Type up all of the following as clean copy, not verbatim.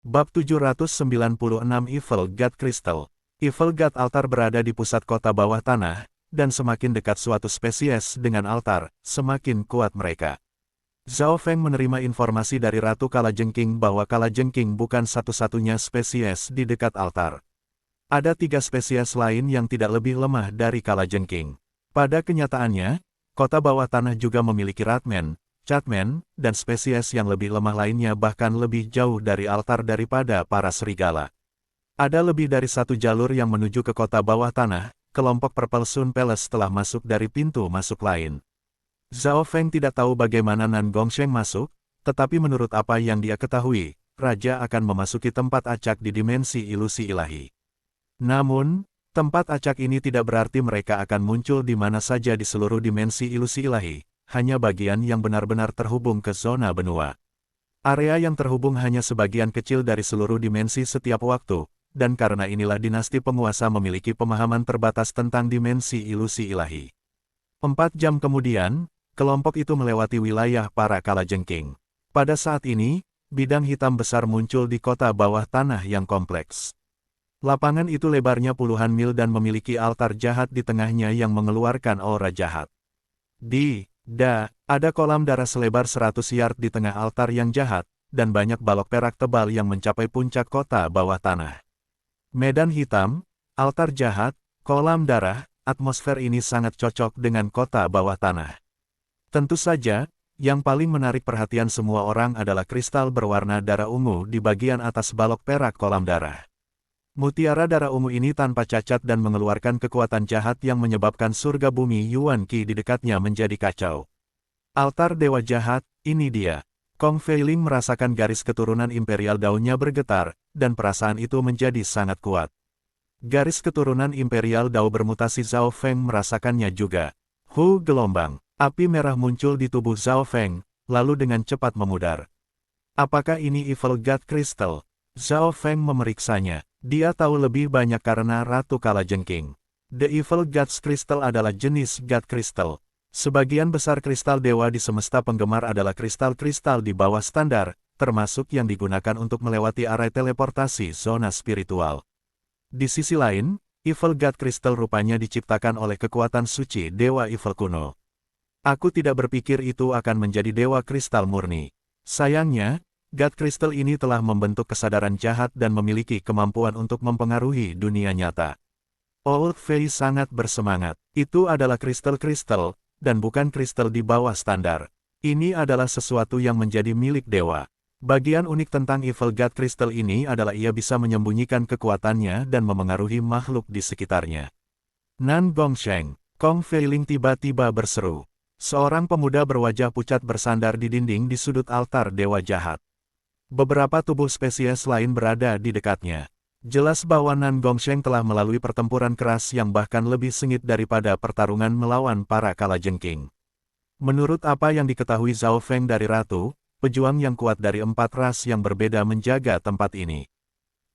Bab 796 Evil God Crystal. Evil God altar berada di pusat kota bawah tanah, dan semakin dekat suatu spesies dengan altar, semakin kuat mereka. Zhao Feng menerima informasi dari Ratu Kalajengking bahwa Kalajengking bukan satu-satunya spesies di dekat altar. Ada 3 spesies lain yang tidak lebih lemah dari Kalajengking. Pada kenyataannya, kota bawah tanah juga memiliki Ratman, Catman, dan spesies yang lebih lemah lainnya bahkan lebih jauh dari altar daripada para serigala. Ada lebih dari 1 jalur yang menuju ke kota bawah tanah, kelompok Purple Sun Palace telah masuk dari pintu masuk lain. Zhao Feng tidak tahu bagaimana Nan Gongsheng masuk, tetapi menurut apa yang dia ketahui, Raja akan memasuki tempat acak di dimensi ilusi ilahi. Namun, tempat acak ini tidak berarti mereka akan muncul di mana saja di seluruh dimensi ilusi ilahi. Hanya bagian yang benar-benar terhubung ke zona benua. Area yang terhubung hanya sebagian kecil dari seluruh dimensi setiap waktu, dan karena inilah dinasti penguasa memiliki pemahaman terbatas tentang dimensi ilusi ilahi. 4 jam kemudian, kelompok itu melewati wilayah para Kalajengking. Pada saat ini, bidang hitam besar muncul di kota bawah tanah yang kompleks. Lapangan itu lebarnya puluhan mil dan memiliki altar jahat di tengahnya yang mengeluarkan aura jahat. Ada kolam darah selebar 100 yard di tengah altar yang jahat, dan banyak balok perak tebal yang mencapai puncak kota bawah tanah. Medan hitam, altar jahat, kolam darah, atmosfer ini sangat cocok dengan kota bawah tanah. Tentu saja, yang paling menarik perhatian semua orang adalah kristal berwarna darah ungu di bagian atas balok perak kolam darah. Mutiara darah ungu ini tanpa cacat dan mengeluarkan kekuatan jahat yang menyebabkan surga bumi Yuan Qi di dekatnya menjadi kacau. Altar Dewa Jahat, ini dia. Kong Feiling merasakan garis keturunan Imperial daunnya bergetar, dan perasaan itu menjadi sangat kuat. Garis keturunan Imperial Dao bermutasi. Zhao Feng merasakannya juga. Gelombang api merah muncul di tubuh Zhao Feng, lalu dengan cepat memudar. Apakah ini Evil God Crystal? Zhao Feng memeriksanya. Dia tahu lebih banyak karena Ratu Kalajengking. The Evil God's Crystal adalah jenis God Crystal. Sebagian besar kristal dewa di semesta penggemar adalah kristal-kristal di bawah standar, termasuk yang digunakan untuk melewati area teleportasi zona spiritual. Di sisi lain, Evil God Crystal rupanya diciptakan oleh kekuatan suci Dewa Evil kuno. Aku tidak berpikir itu akan menjadi Dewa Kristal murni. Sayangnya, God Crystal ini telah membentuk kesadaran jahat dan memiliki kemampuan untuk mempengaruhi dunia nyata. Old Fei sangat bersemangat. Itu adalah kristal-kristal, dan bukan kristal di bawah standar. Ini adalah sesuatu yang menjadi milik dewa. Bagian unik tentang Evil God Crystal ini adalah ia bisa menyembunyikan kekuatannya dan memengaruhi makhluk di sekitarnya. Nan Gongsheng, Kong Feiling tiba-tiba berseru. Seorang pemuda berwajah pucat bersandar di dinding di sudut altar dewa jahat. Beberapa tubuh spesies lain berada di dekatnya. Jelas bahwa Nan Gongsheng telah melalui pertempuran keras yang bahkan lebih sengit daripada pertarungan melawan para Kalajengking. Menurut apa yang diketahui Zhao Feng dari Ratu, pejuang yang kuat dari 4 ras yang berbeda menjaga tempat ini.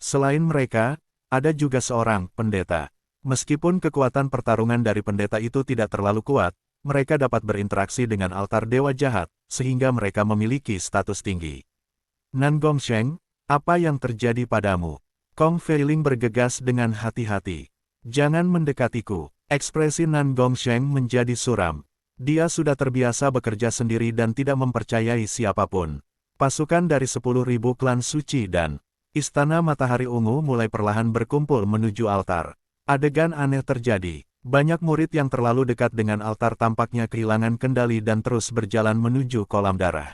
Selain mereka, ada juga seorang pendeta. Meskipun kekuatan pertarungan dari pendeta itu tidak terlalu kuat, mereka dapat berinteraksi dengan altar dewa jahat, sehingga mereka memiliki status tinggi. Nan Gongsheng, apa yang terjadi padamu? Kong Feiling bergegas dengan hati-hati. Jangan mendekatiku. Ekspresi Nan Gongsheng menjadi suram. Dia sudah terbiasa bekerja sendiri dan tidak mempercayai siapapun. Pasukan dari 10.000 klan suci dan Istana Matahari Ungu mulai perlahan berkumpul menuju altar. Adegan aneh terjadi. Banyak murid yang terlalu dekat dengan altar tampaknya kehilangan kendali dan terus berjalan menuju kolam darah.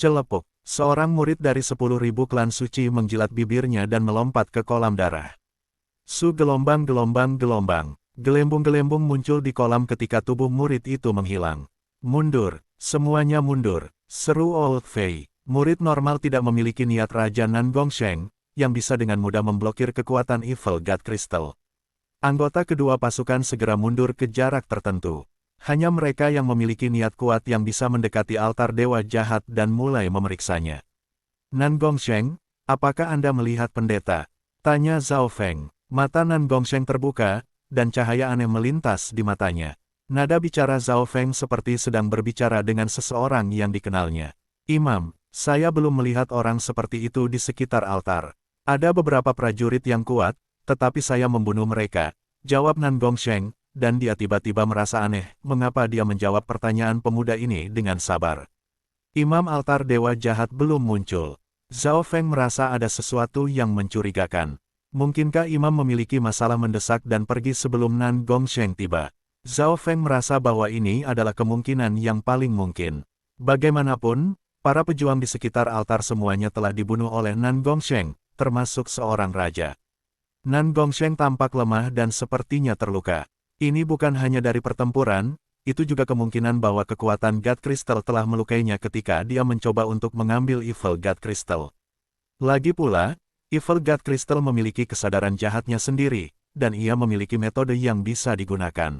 Celepuk. Seorang murid dari 10.000 klan suci menjilat bibirnya dan melompat ke kolam darah. Gelombang-gelombang. Gelembung-gelembung muncul di kolam ketika tubuh murid itu menghilang. Mundur, semuanya mundur, seru Old Fei. Murid normal tidak memiliki niat Raja Nan Gongsheng, yang bisa dengan mudah memblokir kekuatan Evil God Crystal. Anggota kedua pasukan segera mundur ke jarak tertentu. Hanya mereka yang memiliki niat kuat yang bisa mendekati altar dewa jahat dan mulai memeriksanya. Nan Gongsheng, apakah Anda melihat pendeta? Tanya Zhao Feng. Mata Nan Gongsheng terbuka, dan cahaya aneh melintas di matanya. Nada bicara Zhao Feng seperti sedang berbicara dengan seseorang yang dikenalnya. Imam, Saya belum melihat orang seperti itu di sekitar altar. Ada beberapa prajurit yang kuat, tetapi saya membunuh mereka, jawab Nan Gongsheng, dan dia tiba-tiba merasa aneh mengapa dia menjawab pertanyaan pemuda ini dengan sabar. Imam altar dewa jahat belum muncul. Zhao Feng merasa ada sesuatu yang mencurigakan. Mungkinkah imam memiliki masalah mendesak dan pergi sebelum Nan Gongsheng tiba? Zhao Feng merasa bahwa ini adalah kemungkinan yang paling mungkin. Bagaimanapun, para pejuang di sekitar altar semuanya telah dibunuh oleh Nan Gongsheng, termasuk seorang raja. Nan Gongsheng tampak lemah dan sepertinya terluka. Ini bukan hanya dari pertempuran, itu juga kemungkinan bahwa kekuatan God Crystal telah melukainya ketika dia mencoba untuk mengambil Evil God Crystal. Lagi pula, Evil God Crystal memiliki kesadaran jahatnya sendiri, dan ia memiliki metode yang bisa digunakan.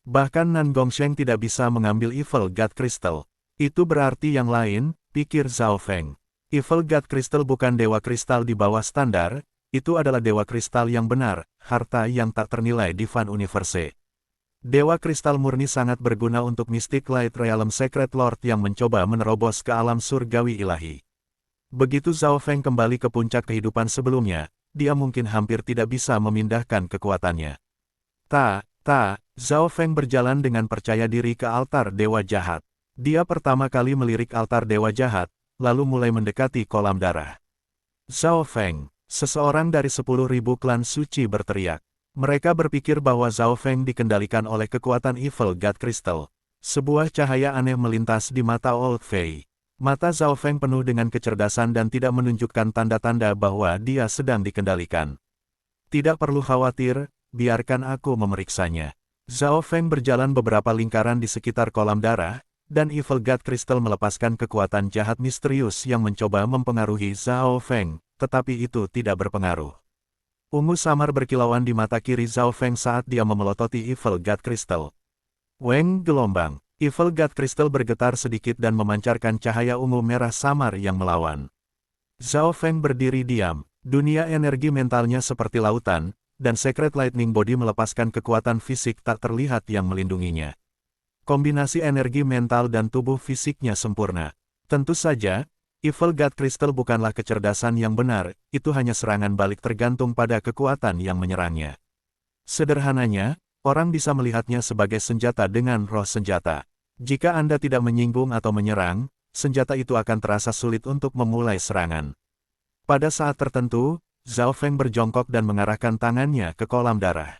Bahkan Nan Gongsheng tidak bisa mengambil Evil God Crystal. Itu berarti yang lain, pikir Zhao Feng. Evil God Crystal bukan dewa kristal di bawah standar, itu adalah dewa kristal yang benar, harta yang tak ternilai di Fan Universe. Dewa kristal murni sangat berguna untuk Mystic Light Realm Secret Lord yang mencoba menerobos ke alam surgawi ilahi. Begitu Zhao Feng kembali ke puncak kehidupan sebelumnya, dia mungkin hampir tidak bisa memindahkan kekuatannya. Zhao Feng berjalan dengan percaya diri ke altar dewa jahat. Dia pertama kali melirik altar dewa jahat, lalu mulai mendekati kolam darah. Zhao Feng, seseorang dari 10.000 klan suci berteriak. Mereka berpikir bahwa Zhao Feng dikendalikan oleh kekuatan Evil God Crystal. Sebuah cahaya aneh melintas di mata Old Fei. Mata Zhao Feng penuh dengan kecerdasan dan tidak menunjukkan tanda-tanda bahwa dia sedang dikendalikan. Tidak perlu khawatir, biarkan aku memeriksanya. Zhao Feng berjalan beberapa lingkaran di sekitar kolam darah, dan Evil God Crystal melepaskan kekuatan jahat misterius yang mencoba mempengaruhi Zhao Feng, tetapi itu tidak berpengaruh. Ungu samar berkilauan di mata kiri Zhao Feng saat dia memelototi Evil God Crystal. Weng gelombang. Evil God Crystal bergetar sedikit dan memancarkan cahaya ungu merah samar yang melawan. Zhao Feng berdiri diam, dunia energi mentalnya seperti lautan, dan Secret Lightning Body melepaskan kekuatan fisik tak terlihat yang melindunginya. Kombinasi energi mental dan tubuh fisiknya sempurna. Tentu saja, Evil God Crystal bukanlah kecerdasan yang benar, itu hanya serangan balik tergantung pada kekuatan yang menyerangnya. Sederhananya, orang bisa melihatnya sebagai senjata dengan roh senjata. Jika Anda tidak menyinggung atau menyerang, senjata itu akan terasa sulit untuk memulai serangan. Pada saat tertentu, Zhao Feng berjongkok dan mengarahkan tangannya ke kolam darah.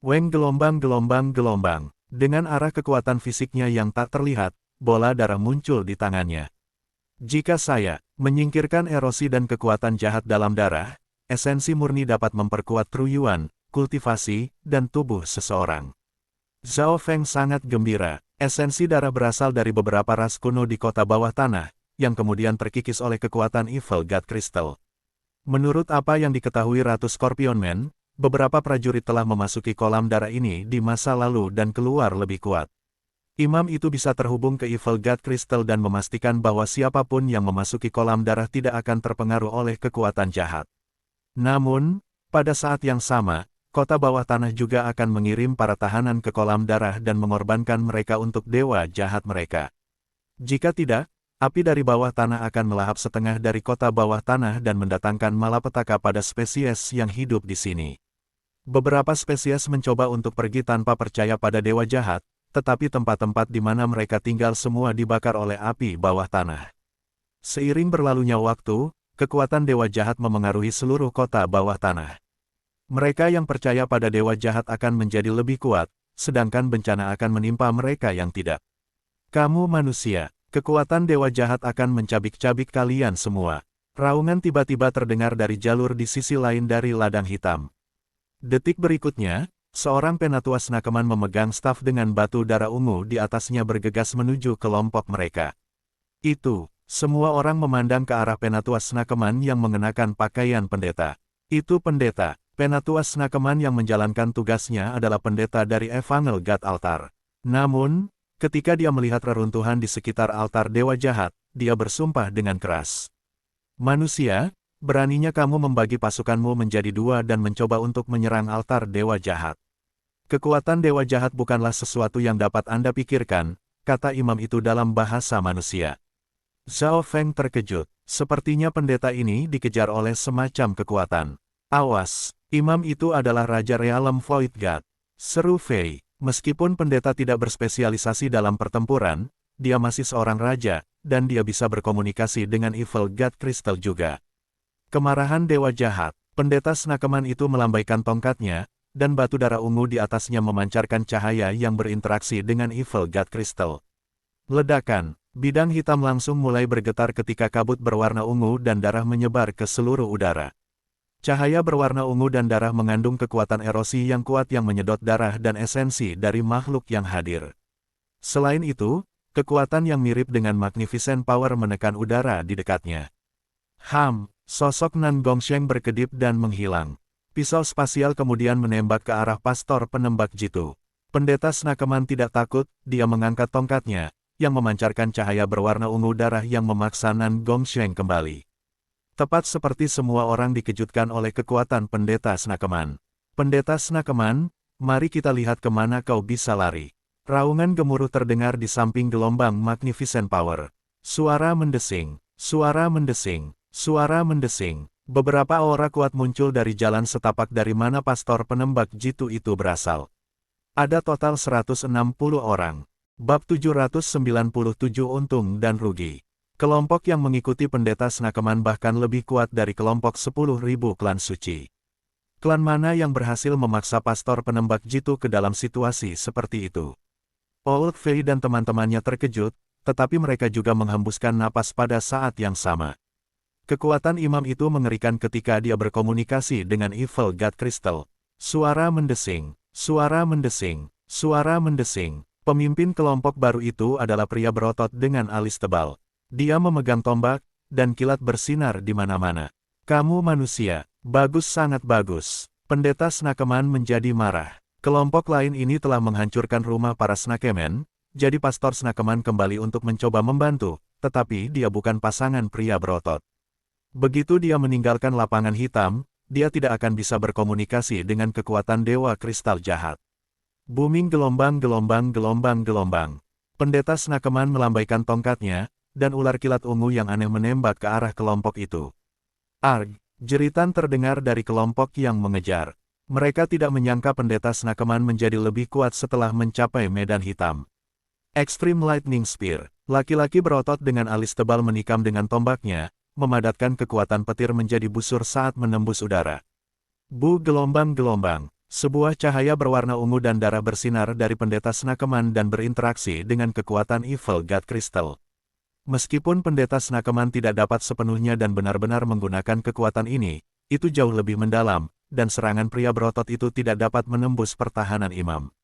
Weng gelombang. Dengan arah kekuatan fisiknya yang tak terlihat, bola darah muncul di tangannya. Jika saya menyingkirkan erosi dan kekuatan jahat dalam darah, esensi murni dapat memperkuat True Yuan, kultivasi, dan tubuh seseorang. Zhao Feng sangat gembira. Esensi darah berasal dari beberapa ras kuno di kota bawah tanah, yang kemudian terkikis oleh kekuatan Evil God Crystal. Menurut apa yang diketahui Ratu Scorpion Man, beberapa prajurit telah memasuki kolam darah ini di masa lalu dan keluar lebih kuat. Imam itu bisa terhubung ke Evil God Crystal dan memastikan bahwa siapapun yang memasuki kolam darah tidak akan terpengaruh oleh kekuatan jahat. Namun, pada saat yang sama, kota bawah tanah juga akan mengirim para tahanan ke kolam darah dan mengorbankan mereka untuk dewa jahat mereka. Jika tidak, api dari bawah tanah akan melahap setengah dari kota bawah tanah dan mendatangkan malapetaka pada spesies yang hidup di sini. Beberapa spesies mencoba untuk pergi tanpa percaya pada dewa jahat, tetapi tempat-tempat di mana mereka tinggal semua dibakar oleh api bawah tanah. Seiring berlalunya waktu, kekuatan dewa jahat memengaruhi seluruh kota bawah tanah. Mereka yang percaya pada dewa jahat akan menjadi lebih kuat, sedangkan bencana akan menimpa mereka yang tidak. Kamu manusia, kekuatan dewa jahat akan mencabik-cabik kalian semua. Raungan tiba-tiba terdengar dari jalur di sisi lain dari ladang hitam. Detik berikutnya, seorang penatua Snakeman memegang staf dengan batu darah ungu di atasnya bergegas menuju kelompok mereka. Semua orang memandang ke arah penatua Snakeman yang mengenakan pakaian pendeta. Itu pendeta. Penatua Snakeman yang menjalankan tugasnya adalah pendeta dari Evangel God Altar. Namun, ketika dia melihat reruntuhan di sekitar altar dewa jahat, dia bersumpah dengan keras. Manusia, beraninya kamu membagi pasukanmu menjadi dua dan mencoba untuk menyerang altar dewa jahat. Kekuatan dewa jahat bukanlah sesuatu yang dapat Anda pikirkan, kata imam itu dalam bahasa manusia. Zhao Feng terkejut. Sepertinya pendeta ini dikejar oleh semacam kekuatan. Awas, imam itu adalah Raja Realem Void God. Seru Fei. Meskipun pendeta tidak berspesialisasi dalam pertempuran, dia masih seorang raja, dan dia bisa berkomunikasi dengan Evil God Crystal juga. Kemarahan dewa jahat. Pendeta Snakeman itu melambaikan tongkatnya, dan batu darah ungu di atasnya memancarkan cahaya yang berinteraksi dengan Evil God Crystal. Ledakan. Bidang hitam langsung mulai bergetar ketika kabut berwarna ungu dan darah menyebar ke seluruh udara. Cahaya berwarna ungu dan darah mengandung kekuatan erosi yang kuat yang menyedot darah dan esensi dari makhluk yang hadir. Selain itu, kekuatan yang mirip dengan Magnificent Power menekan udara di dekatnya. Sosok Nan Gongsheng berkedip dan menghilang. Pisau spasial kemudian menembak ke arah pastor penembak jitu. Pendeta Snakeman tidak takut, dia mengangkat tongkatnya, yang memancarkan cahaya berwarna ungu darah yang memaksa Nan Gongsheng kembali. Tepat seperti semua orang dikejutkan oleh kekuatan pendeta Snakeman. Pendeta Snakeman, mari kita lihat kemana kau bisa lari. Raungan gemuruh terdengar di samping gelombang Magnificent Power. Suara mendesing, suara mendesing, suara mendesing. Beberapa aura kuat muncul dari jalan setapak dari mana pastor penembak jitu itu berasal. Ada total 160 orang. Bab 797 Untung dan Rugi. Kelompok yang mengikuti pendeta Snakeman bahkan lebih kuat dari kelompok 10.000 klan suci. Klan mana yang berhasil memaksa pastor penembak jitu ke dalam situasi seperti itu? Old Fei dan teman-temannya terkejut, tetapi mereka juga menghembuskan napas pada saat yang sama. Kekuatan imam itu mengerikan ketika dia berkomunikasi dengan Evil God Crystal. Suara mendesing, suara mendesing, suara mendesing. Pemimpin kelompok baru itu adalah pria berotot dengan alis tebal. Dia memegang tombak, dan kilat bersinar di mana-mana. Kamu manusia, bagus sangat bagus. Pendeta Snakeman menjadi marah. Kelompok lain ini telah menghancurkan rumah para Snakeman, jadi pastor Snakeman kembali untuk mencoba membantu, tetapi dia bukan pasangan pria berotot. Begitu dia meninggalkan lapangan hitam, dia tidak akan bisa berkomunikasi dengan kekuatan dewa kristal jahat. Booming gelombang. Pendeta Snakeman melambaikan tongkatnya, dan ular kilat ungu yang aneh menembak ke arah kelompok itu. Arg! Jeritan terdengar dari kelompok yang mengejar. Mereka tidak menyangka pendeta Snakeman menjadi lebih kuat setelah mencapai medan hitam. Extreme Lightning Spear. Laki-laki berotot dengan alis tebal menikam dengan tombaknya, memadatkan kekuatan petir menjadi busur saat menembus udara. Gelombang. Sebuah cahaya berwarna ungu dan darah bersinar dari pendeta Snakeman dan berinteraksi dengan kekuatan Evil God Crystal. Meskipun pendeta Snakeman tidak dapat sepenuhnya dan benar-benar menggunakan kekuatan ini, itu jauh lebih mendalam, dan serangan pria berotot itu tidak dapat menembus pertahanan imam.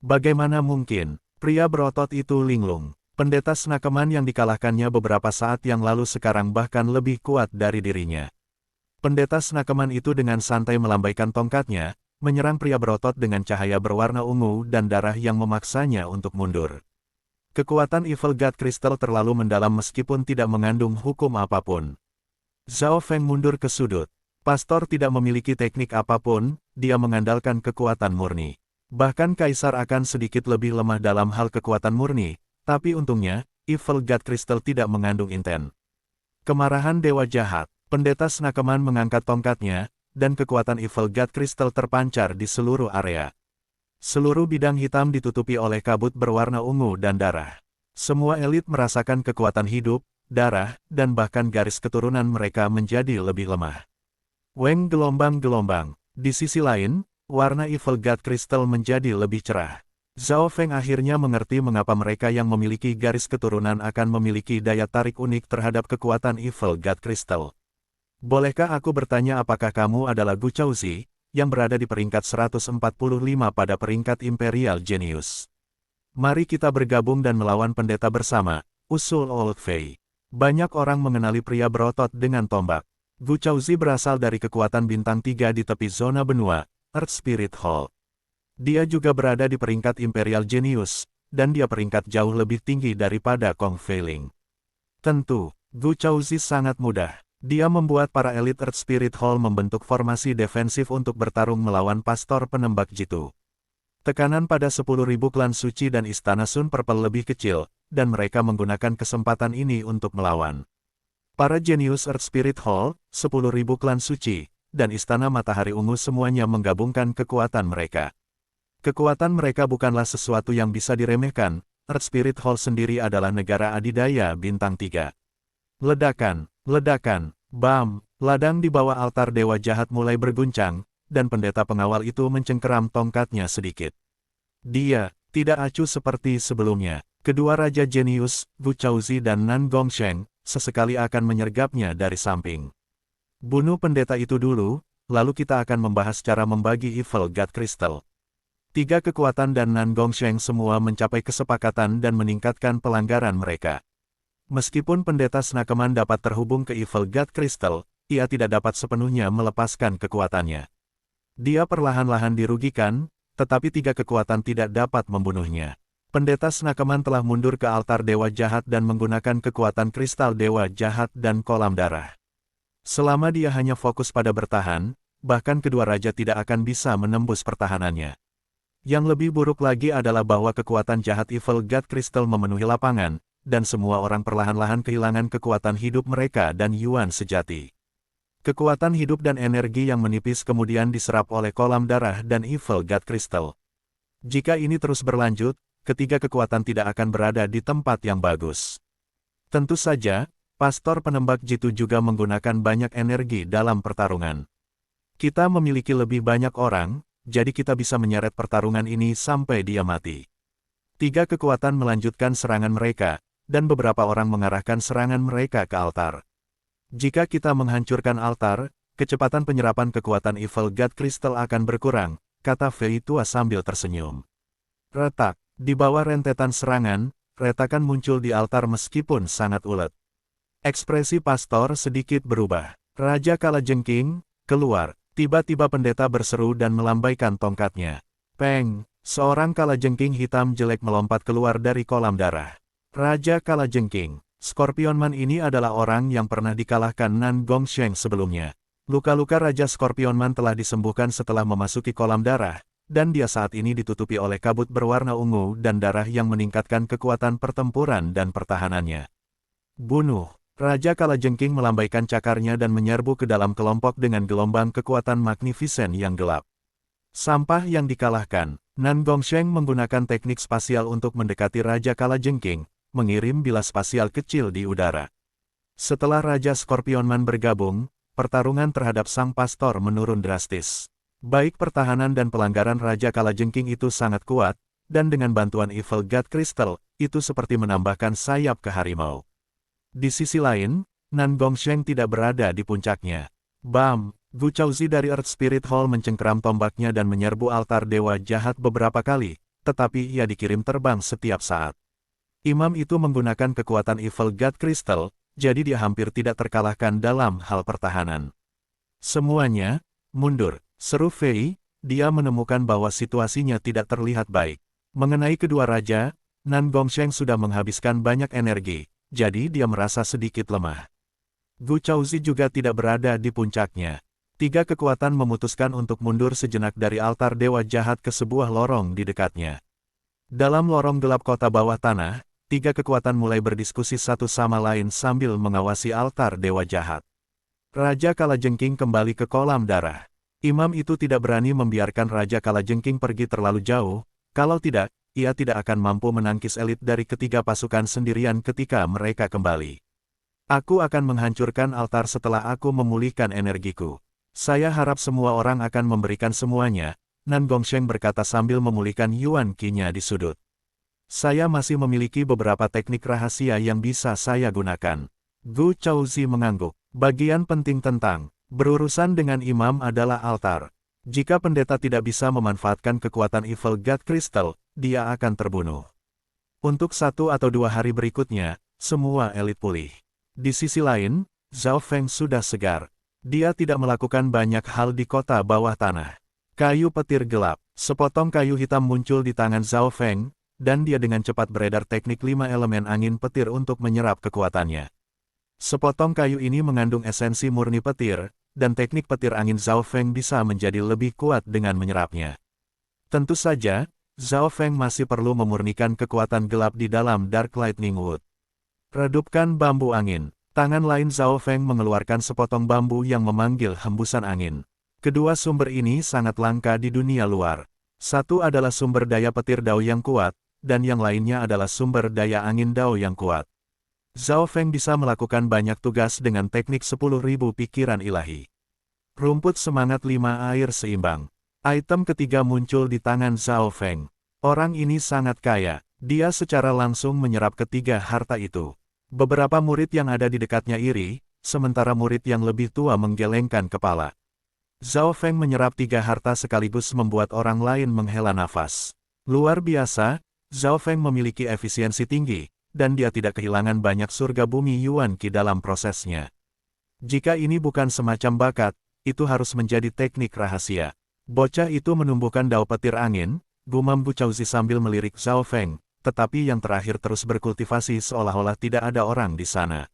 Bagaimana mungkin? Pria berotot itu linglung. Pendeta Snakeman yang dikalahkannya beberapa saat yang lalu sekarang bahkan lebih kuat dari dirinya. Pendeta Snakeman itu dengan santai melambaikan tongkatnya, menyerang pria berotot dengan cahaya berwarna ungu dan darah yang memaksanya untuk mundur. Kekuatan Evil God Crystal terlalu mendalam meskipun tidak mengandung hukum apapun. Zhao Feng mundur ke sudut. Pastor tidak memiliki teknik apapun, dia mengandalkan kekuatan murni. Bahkan Kaisar akan sedikit lebih lemah dalam hal kekuatan murni, tapi untungnya, Evil God Crystal tidak mengandung inten. Kemarahan dewa jahat. Pendeta Snakeman mengangkat tongkatnya, dan kekuatan Evil God Crystal terpancar di seluruh area. Seluruh bidang hitam ditutupi oleh kabut berwarna ungu dan darah. Semua elit merasakan kekuatan hidup, darah, dan bahkan garis keturunan mereka menjadi lebih lemah. Weng gelombang. Di sisi lain, warna Evil God Crystal menjadi lebih cerah. Zhao Feng akhirnya mengerti mengapa mereka yang memiliki garis keturunan akan memiliki daya tarik unik terhadap kekuatan Evil God Crystal. Bolehkah aku bertanya apakah kamu adalah Gu Chaozi, yang berada di peringkat 145 pada peringkat Imperial Genius? Mari kita bergabung dan melawan pendeta bersama, usul Old Fei. Banyak orang mengenali pria berotot dengan tombak. Gu Chaozi berasal dari kekuatan bintang 3 di tepi zona benua, Earth Spirit Hall. Dia juga berada di peringkat Imperial Genius, dan dia peringkat jauh lebih tinggi daripada Kong Feiling. Tentu, Gu Chaozi sangat mudah. Dia membuat para elit Earth Spirit Hall membentuk formasi defensif untuk bertarung melawan pastor penembak jitu. Tekanan pada 10.000 klan suci dan istana Sun Purple lebih kecil, dan mereka menggunakan kesempatan ini untuk melawan. Para jenius Earth Spirit Hall, 10.000 klan suci, dan istana Matahari Ungu semuanya menggabungkan kekuatan mereka. Kekuatan mereka bukanlah sesuatu yang bisa diremehkan. Earth Spirit Hall sendiri adalah negara adidaya bintang 3. Ledakan, ledakan, bam, ladang di bawah altar dewa jahat mulai berguncang, dan pendeta pengawal itu mencengkeram tongkatnya sedikit. Dia tidak acuh seperti sebelumnya. Kedua Raja Jenius, Gu Chaozi dan Nan Gongsheng, sesekali akan menyergapnya dari samping. Bunuh pendeta itu dulu, lalu kita akan membahas cara membagi Evil God Crystal. Tiga kekuatan dan Nan Gongsheng semua mencapai kesepakatan dan meningkatkan pelanggaran mereka. Meskipun pendeta Snakeman dapat terhubung ke Evil God Crystal, ia tidak dapat sepenuhnya melepaskan kekuatannya. Dia perlahan-lahan dirugikan, tetapi tiga kekuatan tidak dapat membunuhnya. Pendeta Snakeman telah mundur ke altar dewa jahat dan menggunakan kekuatan kristal dewa jahat dan kolam darah. Selama dia hanya fokus pada bertahan, bahkan kedua raja tidak akan bisa menembus pertahanannya. Yang lebih buruk lagi adalah bahwa kekuatan jahat Evil God Crystal memenuhi lapangan, dan semua orang perlahan-lahan kehilangan kekuatan hidup mereka dan Yuan sejati. Kekuatan hidup dan energi yang menipis kemudian diserap oleh kolam darah dan Evil God Crystal. Jika ini terus berlanjut, ketiga kekuatan tidak akan berada di tempat yang bagus. Tentu saja, Pastor Penembak Jitu juga menggunakan banyak energi dalam pertarungan. Kita memiliki lebih banyak orang, jadi kita bisa menyeret pertarungan ini sampai dia mati. Tiga kekuatan melanjutkan serangan mereka, dan beberapa orang mengarahkan serangan mereka ke altar. Jika kita menghancurkan altar, kecepatan penyerapan kekuatan Evil God Crystal akan berkurang, kata Fei Tua sambil tersenyum. Retak, di bawah rentetan serangan, retakan muncul di altar meskipun sangat ulet. Ekspresi pastor sedikit berubah. Raja Kalajengking, keluar. Tiba-tiba pendeta berseru dan melambaikan tongkatnya. Peng, seorang kalajengking hitam jelek melompat keluar dari kolam darah. Raja Kalajengking. Scorpionman ini adalah orang yang pernah dikalahkan Nan Gongsheng sebelumnya. Luka-luka Raja Scorpionman telah disembuhkan setelah memasuki kolam darah, dan dia saat ini ditutupi oleh kabut berwarna ungu dan darah yang meningkatkan kekuatan pertempuran dan pertahanannya. Bunuh! Raja Kalajengking melambaikan cakarnya dan menyerbu ke dalam kelompok dengan gelombang kekuatan magnificent yang gelap. Sampah yang dikalahkan, Nan Gongsheng menggunakan teknik spasial untuk mendekati Raja Kalajengking, mengirim bilas spasial kecil di udara. Setelah Raja Scorpionman bergabung, pertarungan terhadap sang pastor menurun drastis. Baik pertahanan dan pelanggaran Raja Kalajengking itu sangat kuat, dan dengan bantuan Evil God Crystal, itu seperti menambahkan sayap ke harimau. Di sisi lain, Nan Gongsheng tidak berada di puncaknya. Bam! Gu Chaozi dari Earth Spirit Hall mencengkeram tombaknya dan menyerbu altar dewa jahat beberapa kali, tetapi ia dikirim terbang setiap saat. Imam itu menggunakan kekuatan Evil God Crystal, jadi dia hampir tidak terkalahkan dalam hal pertahanan. Semuanya, mundur, seru Fei, dia menemukan bahwa situasinya tidak terlihat baik. Mengenai kedua raja, Nan Gongsheng sudah menghabiskan banyak energi, jadi dia merasa sedikit lemah. Gu Chaozi juga tidak berada di puncaknya. Tiga kekuatan memutuskan untuk mundur sejenak dari altar dewa jahat ke sebuah lorong di dekatnya. Dalam lorong gelap kota bawah tanah, tiga kekuatan mulai berdiskusi satu sama lain sambil mengawasi altar dewa jahat. Raja Kalajengking kembali ke kolam darah. Imam itu tidak berani membiarkan Raja Kalajengking pergi terlalu jauh, kalau tidak, ia tidak akan mampu menangkis elit dari ketiga pasukan sendirian ketika mereka kembali. Aku akan menghancurkan altar setelah aku memulihkan energiku. Saya harap semua orang akan memberikan semuanya, Nan Gongsheng berkata sambil memulihkan Yuan Qi-nya di sudut. Saya masih memiliki beberapa teknik rahasia yang bisa saya gunakan. Gu Chaozi mengangguk. Bagian penting tentang berurusan dengan imam adalah altar. Jika pendeta tidak bisa memanfaatkan kekuatan Evil God Crystal, dia akan terbunuh. Untuk 1 atau 2 hari berikutnya, semua elit pulih. Di sisi lain, Zhao Feng sudah segar. Dia tidak melakukan banyak hal di kota bawah tanah. Kayu petir gelap. Sepotong kayu hitam muncul di tangan Zhao Feng, dan dia dengan cepat beredar teknik 5 elemen angin petir untuk menyerap kekuatannya. Sepotong kayu ini mengandung esensi murni petir, dan teknik petir angin Zhao Feng bisa menjadi lebih kuat dengan menyerapnya. Tentu saja, Zhao Feng masih perlu memurnikan kekuatan gelap di dalam Dark Lightning Wood. Redupkan bambu angin. Tangan lain Zhao Feng mengeluarkan sepotong bambu yang memanggil hembusan angin. Kedua sumber ini sangat langka di dunia luar. Satu adalah sumber daya petir Dao yang kuat, dan yang lainnya adalah sumber daya angin Dao yang kuat. Zhao Feng bisa melakukan banyak tugas dengan teknik 10.000 pikiran ilahi. Rumput semangat 5 air seimbang. Item ketiga muncul di tangan Zhao Feng. Orang ini sangat kaya, dia secara langsung menyerap ketiga harta itu. Beberapa murid yang ada di dekatnya iri, sementara murid yang lebih tua menggelengkan kepala. Zhao Feng menyerap tiga harta sekaligus membuat orang lain menghela nafas. Luar biasa, Zhao Feng memiliki efisiensi tinggi, dan dia tidak kehilangan banyak surga bumi Yuan Qi dalam prosesnya. Jika ini bukan semacam bakat, itu harus menjadi teknik rahasia. Bocah itu menumbuhkan dao petir angin, gumam Bu Chaozi sambil melirik Zhao Feng, tetapi yang terakhir terus berkultivasi seolah-olah tidak ada orang di sana.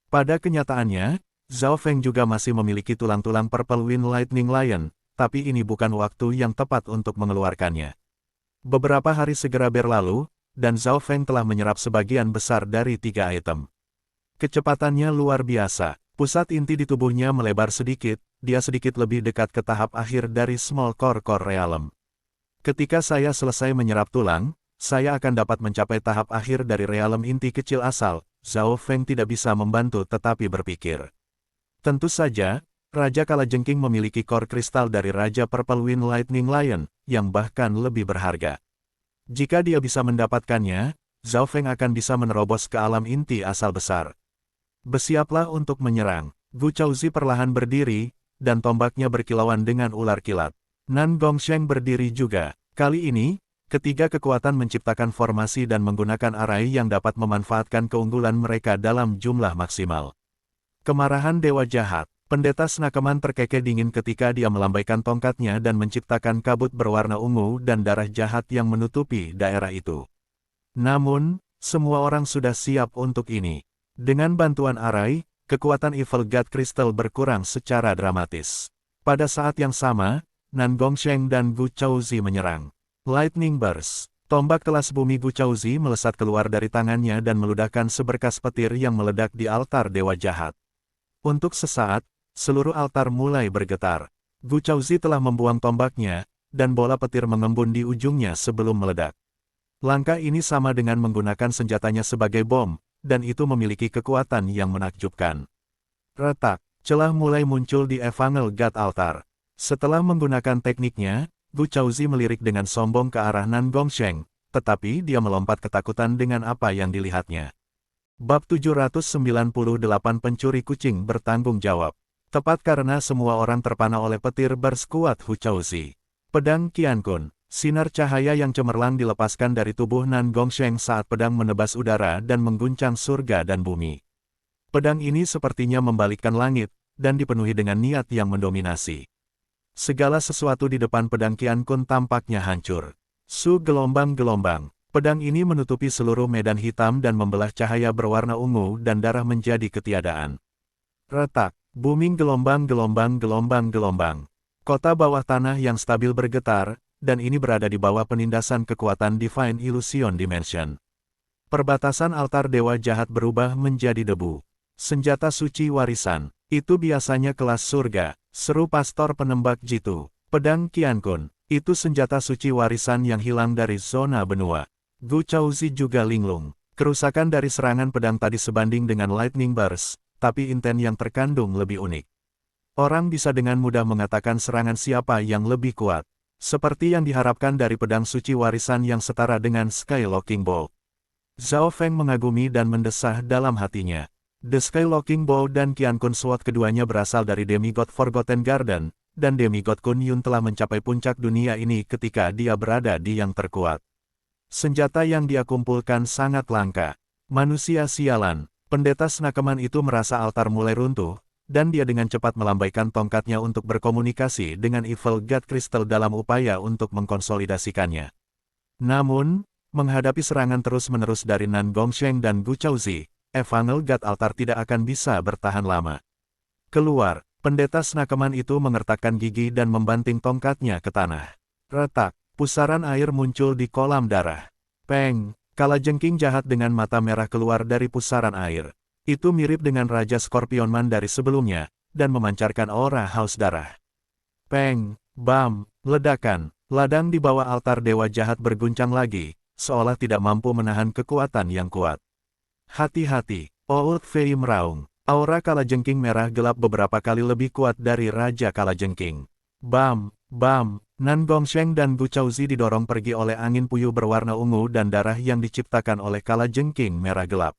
Pada kenyataannya, Zhao Feng juga masih memiliki tulang-tulang Purple Wind Lightning Lion, tapi ini bukan waktu yang tepat untuk mengeluarkannya. Beberapa hari segera berlalu, dan Zhao Feng telah menyerap sebagian besar dari tiga item. Kecepatannya luar biasa. Pusat inti di tubuhnya melebar sedikit, dia sedikit lebih dekat ke tahap akhir dari Small Core Realm. Ketika saya selesai menyerap tulang, saya akan dapat mencapai tahap akhir dari realem inti kecil asal. Zhao Feng tidak bisa membantu tetapi berpikir. Tentu saja, Raja Kalajengking memiliki core kristal dari Raja Purple Wind Lightning Lion, yang bahkan lebih berharga. Jika dia bisa mendapatkannya, Zhao Feng akan bisa menerobos ke alam inti asal besar. Bersiaplah untuk menyerang. Gu Chaozi perlahan berdiri, dan tombaknya berkilauan dengan ular kilat. Nan Gongsheng berdiri juga. Kali ini, ketiga kekuatan menciptakan formasi dan menggunakan arai yang dapat memanfaatkan keunggulan mereka dalam jumlah maksimal. Kemarahan Dewa Jahat. Pendeta Snakeman terkekeh dingin ketika dia melambaikan tongkatnya dan menciptakan kabut berwarna ungu dan darah jahat yang menutupi daerah itu. Namun, semua orang sudah siap untuk ini. Dengan bantuan arai, kekuatan Evil God Crystal berkurang secara dramatis. Pada saat yang sama, Nan Gongsheng dan Gu Chaozi menyerang. Lightning Burst. Tombak kelas bumi Gu Chaozi melesat keluar dari tangannya dan meludahkan seberkas petir yang meledak di altar Dewa Jahat. Untuk sesaat, seluruh altar mulai bergetar. Gu Chaozi telah membuang tombaknya, dan bola petir mengembun di ujungnya sebelum meledak. Langkah ini sama dengan menggunakan senjatanya sebagai bom, dan itu memiliki kekuatan yang menakjubkan. Retak, celah mulai muncul di Evangel God Altar. Setelah menggunakan tekniknya, Gu Chaozi melirik dengan sombong ke arah Nan Gongsheng, tetapi dia melompat ketakutan dengan apa yang dilihatnya. Bab 798 Pencuri Kucing bertanggung jawab. Tepat karena semua orang terpana oleh petir bersekuat Gu Chaozi. Pedang Qiankun. Sinar cahaya yang cemerlang dilepaskan dari tubuh Nan Gongsheng saat pedang menebas udara dan mengguncang surga dan bumi. Pedang ini sepertinya membalikkan langit, dan dipenuhi dengan niat yang mendominasi. Segala sesuatu di depan pedang Qiankun tampaknya hancur. Su gelombang-gelombang. Pedang ini menutupi seluruh medan hitam dan membelah cahaya berwarna ungu dan darah menjadi ketiadaan. Retak. Booming gelombang-gelombang-gelombang-gelombang. Kota bawah tanah yang stabil bergetar, dan ini berada di bawah penindasan kekuatan Divine Illusion Dimension. Perbatasan altar Dewa Jahat berubah menjadi debu. Senjata suci warisan. Itu biasanya kelas surga, seru pastor penembak jitu. Pedang Qiankun. Itu senjata suci warisan yang hilang dari zona benua. Gu Chaozi juga linglung. Kerusakan dari serangan pedang tadi sebanding dengan Lightning Burst, tapi inten yang terkandung lebih unik. Orang bisa dengan mudah mengatakan serangan siapa yang lebih kuat. Seperti yang diharapkan dari pedang suci warisan yang setara dengan Skylocking Bolt. Zhao Feng mengagumi dan mendesah dalam hatinya. The Skylocking Bolt dan Qiankun Sword keduanya berasal dari Demigod Forgotten Garden, dan Demigod Kun Yun telah mencapai puncak dunia ini ketika dia berada di yang terkuat. Senjata yang dia kumpulkan sangat langka. Manusia sialan. Pendeta Snakeman itu merasa altar mulai runtuh, dan dia dengan cepat melambaikan tongkatnya untuk berkomunikasi dengan Evil God Crystal dalam upaya untuk mengkonsolidasikannya. Namun, menghadapi serangan terus-menerus dari Nan Gongsheng dan Gu Chaozi, Evangel God Altar tidak akan bisa bertahan lama. Keluar, pendeta Snakeman itu mengertakkan gigi dan membanting tongkatnya ke tanah. Retak, Pusaran air muncul di kolam darah. Peng, kalajengking jahat dengan mata merah keluar dari pusaran air. Itu mirip dengan Raja Scorpionman dari sebelumnya, dan memancarkan aura haus darah. Peng, bam, ledakan, ladang di bawah altar dewa jahat berguncang lagi, seolah tidak mampu menahan kekuatan yang kuat. Hati-hati, Old Fei meraung. Aura kalajengking merah gelap beberapa kali lebih kuat dari Raja Kalajengking. Bam, bam, Nan Gongsheng dan Gu Chaozi didorong pergi oleh angin puyuh berwarna ungu dan darah yang diciptakan oleh kalajengking merah gelap.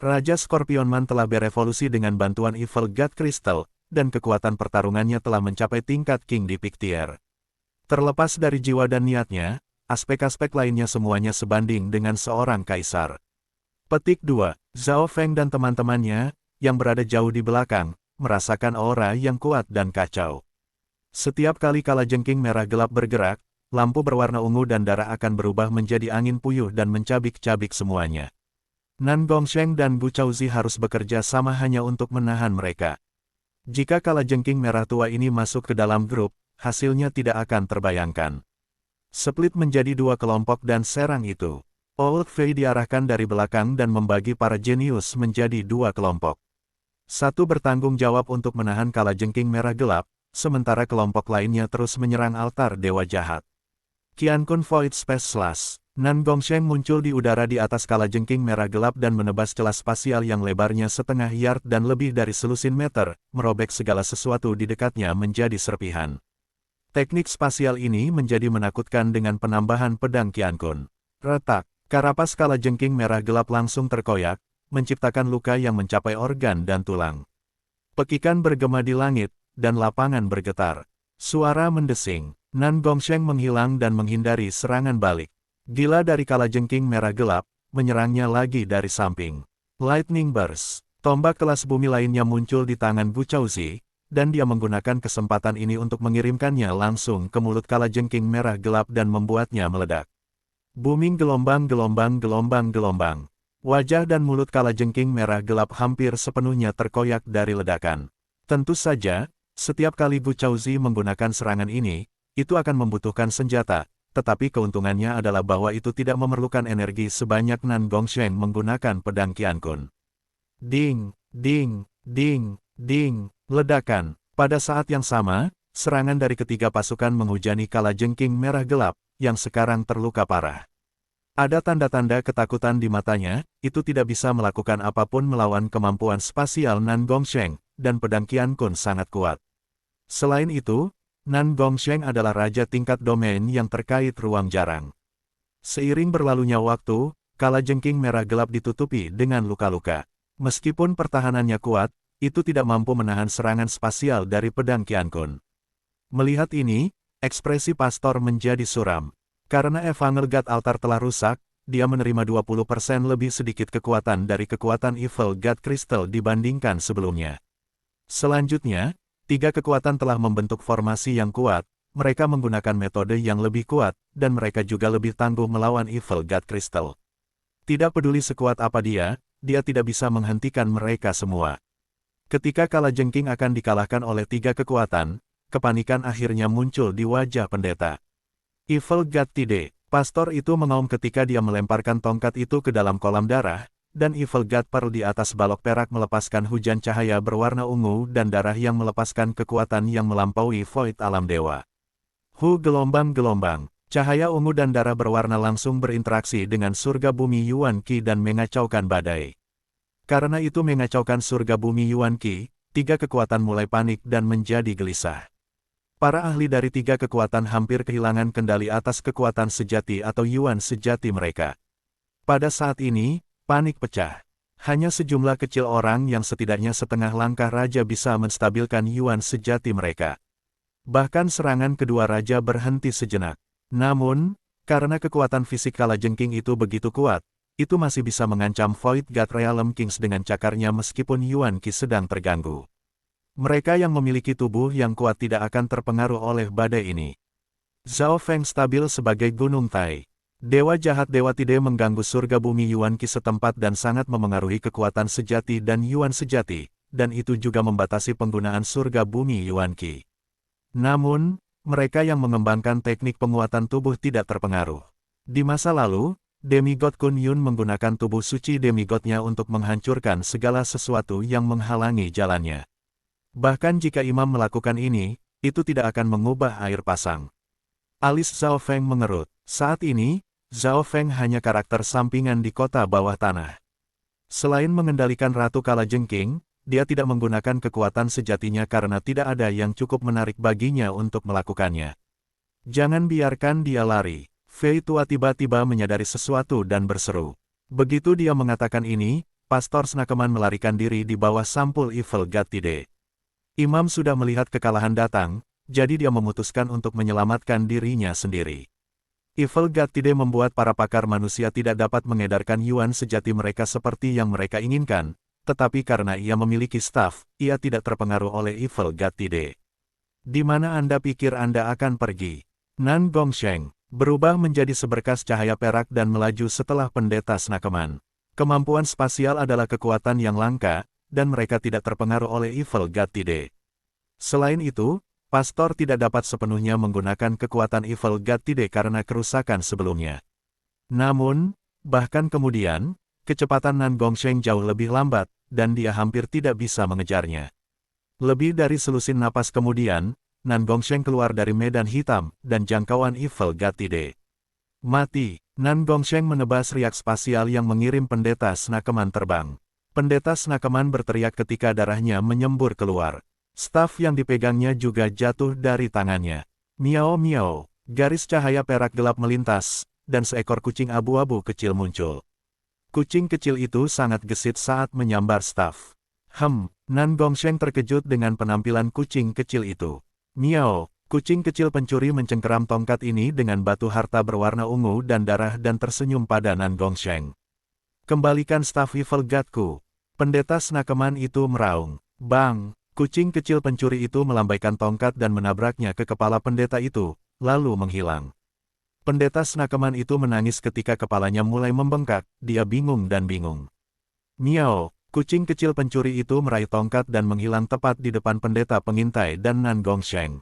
Raja Scorpionman telah berevolusi dengan bantuan Evil God Crystal, dan kekuatan pertarungannya telah mencapai tingkat King di Pictier. Terlepas dari jiwa dan niatnya, aspek-aspek lainnya semuanya sebanding dengan seorang kaisar. Petik 2. Zhao Feng dan teman-temannya, yang berada jauh di belakang, merasakan aura yang kuat dan kacau. Setiap kali kalajengking merah gelap bergerak, lampu berwarna ungu dan darah akan berubah menjadi angin puyuh dan mencabik-cabik semuanya. Nan Gongsheng dan Gu Chaozi harus bekerja sama hanya untuk menahan mereka. Jika kalajengking merah tua ini masuk ke dalam grup, hasilnya tidak akan terbayangkan. Split menjadi dua kelompok dan serang itu. Old Fei diarahkan dari belakang dan membagi para jenius menjadi dua kelompok. Satu bertanggung jawab untuk menahan kalajengking merah gelap, sementara kelompok lainnya terus menyerang altar dewa jahat. Qiankun Void Space Slash. Nan Gongsheng muncul di udara di atas kalajengking merah gelap dan menebas celah spasial yang lebarnya setengah yard dan lebih dari selusin meter, merobek segala sesuatu di dekatnya menjadi serpihan. Teknik spasial ini menjadi menakutkan dengan penambahan pedang Qiankun. Retak, karapas kalajengking merah gelap langsung terkoyak, menciptakan luka yang mencapai organ dan tulang. Pekikan bergema di langit, dan lapangan bergetar. Suara mendesing, Nan Gongsheng menghilang dan menghindari serangan balik. Gila dari kalajengking merah gelap, menyerangnya lagi dari samping. Lightning Burst, tombak kelas bumi lainnya muncul di tangan Gu Chaozi, dan dia menggunakan kesempatan ini untuk mengirimkannya langsung ke mulut kalajengking merah gelap dan membuatnya meledak. Booming gelombang-gelombang-gelombang. Wajah dan mulut kalajengking merah gelap hampir sepenuhnya terkoyak dari ledakan. Tentu saja, setiap kali Gu Chaozi menggunakan serangan ini, itu akan membutuhkan senjata, tetapi keuntungannya adalah bahwa itu tidak memerlukan energi sebanyak Nan Gongsheng menggunakan pedang Qiankun. Ding, ding, ding, ding, ledakan. Pada saat yang sama, serangan dari ketiga pasukan menghujani kalajengking merah gelap, yang sekarang terluka parah. Ada tanda-tanda ketakutan di matanya, itu tidak bisa melakukan apapun melawan kemampuan spasial Nan Gongsheng, dan pedang Qiankun sangat kuat. Selain itu, Nan Gongsheng adalah raja tingkat domain yang terkait ruang jarang. Seiring berlalunya waktu, kalajengking merah gelap ditutupi dengan luka-luka. Meskipun pertahanannya kuat, itu tidak mampu menahan serangan spasial dari pedang Qiankun. Melihat ini, ekspresi pastor menjadi suram. Karena Evangel God Altar telah rusak, dia menerima 20% lebih sedikit kekuatan dari kekuatan Evil God Crystal dibandingkan sebelumnya. Selanjutnya, tiga kekuatan telah membentuk formasi yang kuat, mereka menggunakan metode yang lebih kuat, dan mereka juga lebih tangguh melawan Evil God Crystal. Tidak peduli sekuat apa dia tidak bisa menghentikan mereka semua. Ketika kalajengking akan dikalahkan oleh tiga kekuatan, kepanikan akhirnya muncul di wajah pendeta. Evil God Tide, pastor itu mengaum ketika dia melemparkan tongkat itu ke dalam kolam darah, dan Evil God Pearl di atas balok perak melepaskan hujan cahaya berwarna ungu dan darah yang melepaskan kekuatan yang melampaui void alam dewa. Gelombang-gelombang, cahaya ungu dan darah berwarna langsung berinteraksi dengan surga bumi Yuan Qi dan mengacaukan badai. Karena itu mengacaukan surga bumi Yuan Qi, tiga kekuatan mulai panik dan menjadi gelisah. Para ahli dari tiga kekuatan hampir kehilangan kendali atas kekuatan sejati atau Yuan sejati mereka. Pada saat ini, panik pecah. Hanya sejumlah kecil orang yang setidaknya setengah langkah raja bisa menstabilkan Yuan sejati mereka. Bahkan serangan kedua raja berhenti sejenak. Namun, karena kekuatan fisik kalajengking itu begitu kuat, itu masih bisa mengancam Void God Realm Kings dengan cakarnya meskipun Yuan Qi sedang terganggu. Mereka yang memiliki tubuh yang kuat tidak akan terpengaruh oleh badai ini. Zhao Feng stabil sebagai Gunung Tai. Dewa jahat Dewa Tide mengganggu surga bumi Yuan Qi setempat dan sangat memengaruhi kekuatan sejati dan Yuan sejati, dan itu juga membatasi penggunaan surga bumi Yuan Qi. Namun, mereka yang mengembangkan teknik penguatan tubuh tidak terpengaruh. Di masa lalu, demigod Kun Yun menggunakan tubuh suci demigodnya untuk menghancurkan segala sesuatu yang menghalangi jalannya. Bahkan jika imam melakukan ini, itu tidak akan mengubah air pasang. Alis Zhao Feng mengerut. Saat ini, Zhao Feng hanya karakter sampingan di kota bawah tanah. Selain mengendalikan Ratu Kalajengking, dia tidak menggunakan kekuatan sejatinya karena tidak ada yang cukup menarik baginya untuk melakukannya. Jangan biarkan dia lari. Fei Tua tiba-tiba menyadari sesuatu dan berseru. Begitu dia mengatakan ini, Pastor Snakeman melarikan diri di bawah sampul Evil God Tide. Imam sudah melihat kekalahan datang, jadi dia memutuskan untuk menyelamatkan dirinya sendiri. Evil God Tide membuat para pakar manusia tidak dapat mengedarkan Yuan sejati mereka seperti yang mereka inginkan, tetapi karena ia memiliki staf, ia tidak terpengaruh oleh Evil God Tide. Di mana Anda pikir Anda akan pergi? Nan Gongsheng berubah menjadi seberkas cahaya perak dan melaju setelah pendeta Snakeman. Kemampuan spasial adalah kekuatan yang langka, dan mereka tidak terpengaruh oleh Evil God Tide. Selain itu, Pastor tidak dapat sepenuhnya menggunakan kekuatan Evil God Tide karena kerusakan sebelumnya. Namun, bahkan kemudian, kecepatan Nan Gongsheng jauh lebih lambat, dan dia hampir tidak bisa mengejarnya. Lebih dari selusin napas kemudian, Nan Gongsheng keluar dari medan hitam, dan jangkauan Evil God Tide. Mati! Nan Gongsheng menebas riak spasial yang mengirim pendeta Snakeman terbang. Pendeta Snakeman berteriak ketika darahnya menyembur keluar. Staf yang dipegangnya juga jatuh dari tangannya. Miao miao, garis cahaya perak gelap melintas, dan seekor kucing abu-abu kecil muncul. Kucing kecil itu sangat gesit saat menyambar staf. Nan Gongsheng terkejut dengan penampilan kucing kecil itu. Miao, kucing kecil pencuri mencengkeram tongkat ini dengan batu harta berwarna ungu dan darah dan tersenyum pada Nan Gongsheng. Kembalikan staf Evil God-ku. Pendeta Snakeman itu meraung. Bang! Kucing kecil pencuri itu melambaikan tongkat dan menabraknya ke kepala pendeta itu, lalu menghilang. Pendeta Snakeman itu menangis ketika kepalanya mulai membengkak, dia bingung dan bingung. Miao! Kucing kecil pencuri itu meraih tongkat dan menghilang tepat di depan pendeta pengintai dan Nan Gongsheng.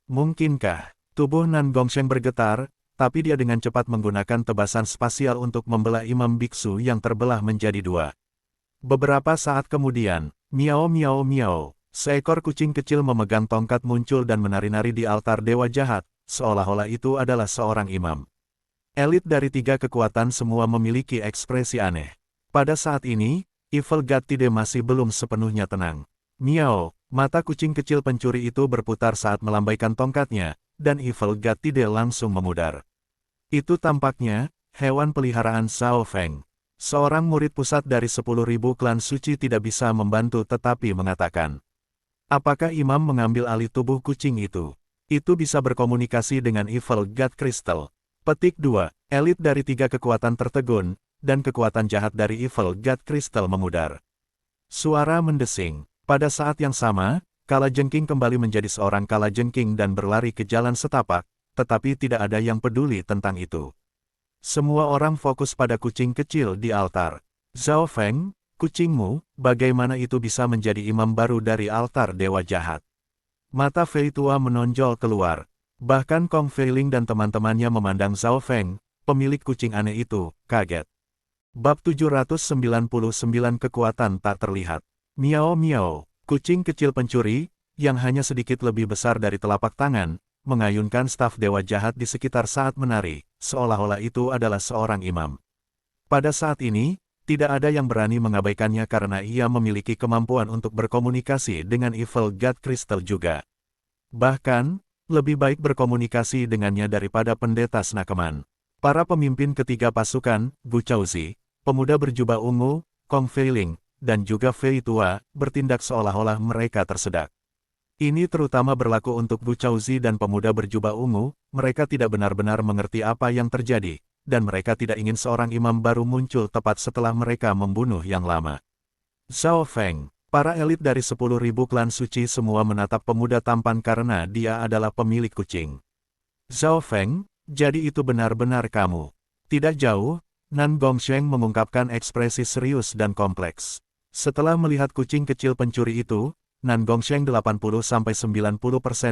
Mungkinkah? Tubuh Nan Gongsheng bergetar, tapi dia dengan cepat menggunakan tebasan spasial untuk membelah imam biksu yang terbelah menjadi dua. Beberapa saat kemudian, miao miao miao, seekor kucing kecil memegang tongkat muncul dan menari-nari di altar dewa jahat, seolah-olah itu adalah seorang imam. Elit dari tiga kekuatan semua memiliki ekspresi aneh. Pada saat ini, Evil God Tide masih belum sepenuhnya tenang. Miao, mata kucing kecil pencuri itu berputar saat melambaikan tongkatnya, dan Evil God Tide langsung memudar. Itu tampaknya, hewan peliharaan Zhao Feng. Seorang murid pusat dari 10.000 klan suci tidak bisa membantu tetapi mengatakan. Apakah imam mengambil alih tubuh kucing itu? Itu bisa berkomunikasi dengan Evil God Crystal. Petik 2. Elit dari tiga kekuatan tertegun, dan kekuatan jahat dari Evil God Crystal memudar. Suara mendesing. Pada saat yang sama, Kalajengking kembali menjadi seorang Kalajengking dan berlari ke jalan setapak, tetapi tidak ada yang peduli tentang itu. Semua orang fokus pada kucing kecil di altar. Zhao Feng, kucingmu, bagaimana itu bisa menjadi imam baru dari altar dewa jahat? Mata Fei Tua menonjol keluar. Bahkan Kong Feiling dan teman-temannya memandang Zhao Feng, pemilik kucing aneh itu, kaget. Bab 799 Kekuatan Tak Terlihat. Miao miao, kucing kecil pencuri, yang hanya sedikit lebih besar dari telapak tangan, mengayunkan staf dewa jahat di sekitar saat menari, seolah-olah itu adalah seorang imam. Pada saat ini, tidak ada yang berani mengabaikannya karena ia memiliki kemampuan untuk berkomunikasi dengan Evil God Crystal juga. Bahkan, lebih baik berkomunikasi dengannya daripada pendeta Snakeman. Para pemimpin ketiga pasukan, Gu Chaozi, pemuda berjubah ungu, Kong Feiling, dan juga Fei Tua, bertindak seolah-olah mereka tersedak. Ini terutama berlaku untuk Gu Chaozi dan pemuda berjubah ungu, mereka tidak benar-benar mengerti apa yang terjadi, dan mereka tidak ingin seorang imam baru muncul tepat setelah mereka membunuh yang lama. Zhao Feng, para elit dari 10.000 klan suci semua menatap pemuda tampan karena dia adalah pemilik kucing. Zhao Feng, jadi itu benar-benar kamu. Tidak jauh, Nan Gongsheng mengungkapkan ekspresi serius dan kompleks. Setelah melihat kucing kecil pencuri itu, Nan Gongsheng 80–90%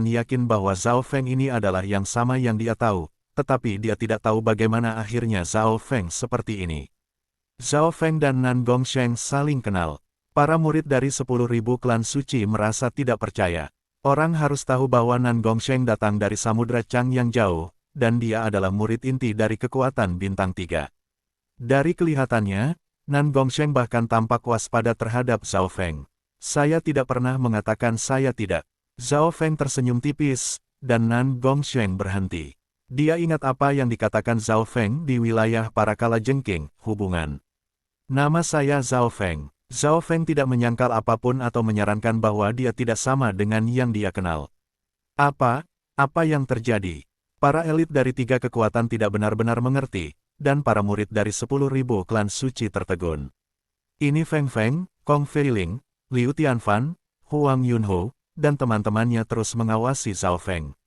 yakin bahwa Zhao Feng ini adalah yang sama yang dia tahu, tetapi dia tidak tahu bagaimana akhirnya Zhao Feng seperti ini. Zhao Feng dan Nan Gongsheng saling kenal. Para murid dari 10.000 klan suci merasa tidak percaya. Orang harus tahu bahwa Nan Gongsheng datang dari Samudra Chang yang jauh, dan dia adalah murid inti dari kekuatan bintang 3. Dari kelihatannya, Nan Gongsheng bahkan tampak waspada terhadap Zhao Feng. Saya tidak pernah mengatakan saya tidak. Zhao Feng tersenyum tipis, dan Nan Gongsheng berhenti. Dia ingat apa yang dikatakan Zhao Feng di wilayah para kalajengking, hubungan. Nama saya Zhao Feng. Zhao Feng tidak menyangkal apapun atau menyarankan bahwa dia tidak sama dengan yang dia kenal. Apa yang terjadi? Para elit dari 3 kekuatan tidak benar-benar mengerti, dan para murid dari 10.000 klan suci tertegun. Ini Feng Feng, Kong Feiling, Liu Tianfan, Huang Yunho, dan teman-temannya terus mengawasi Zhao Feng.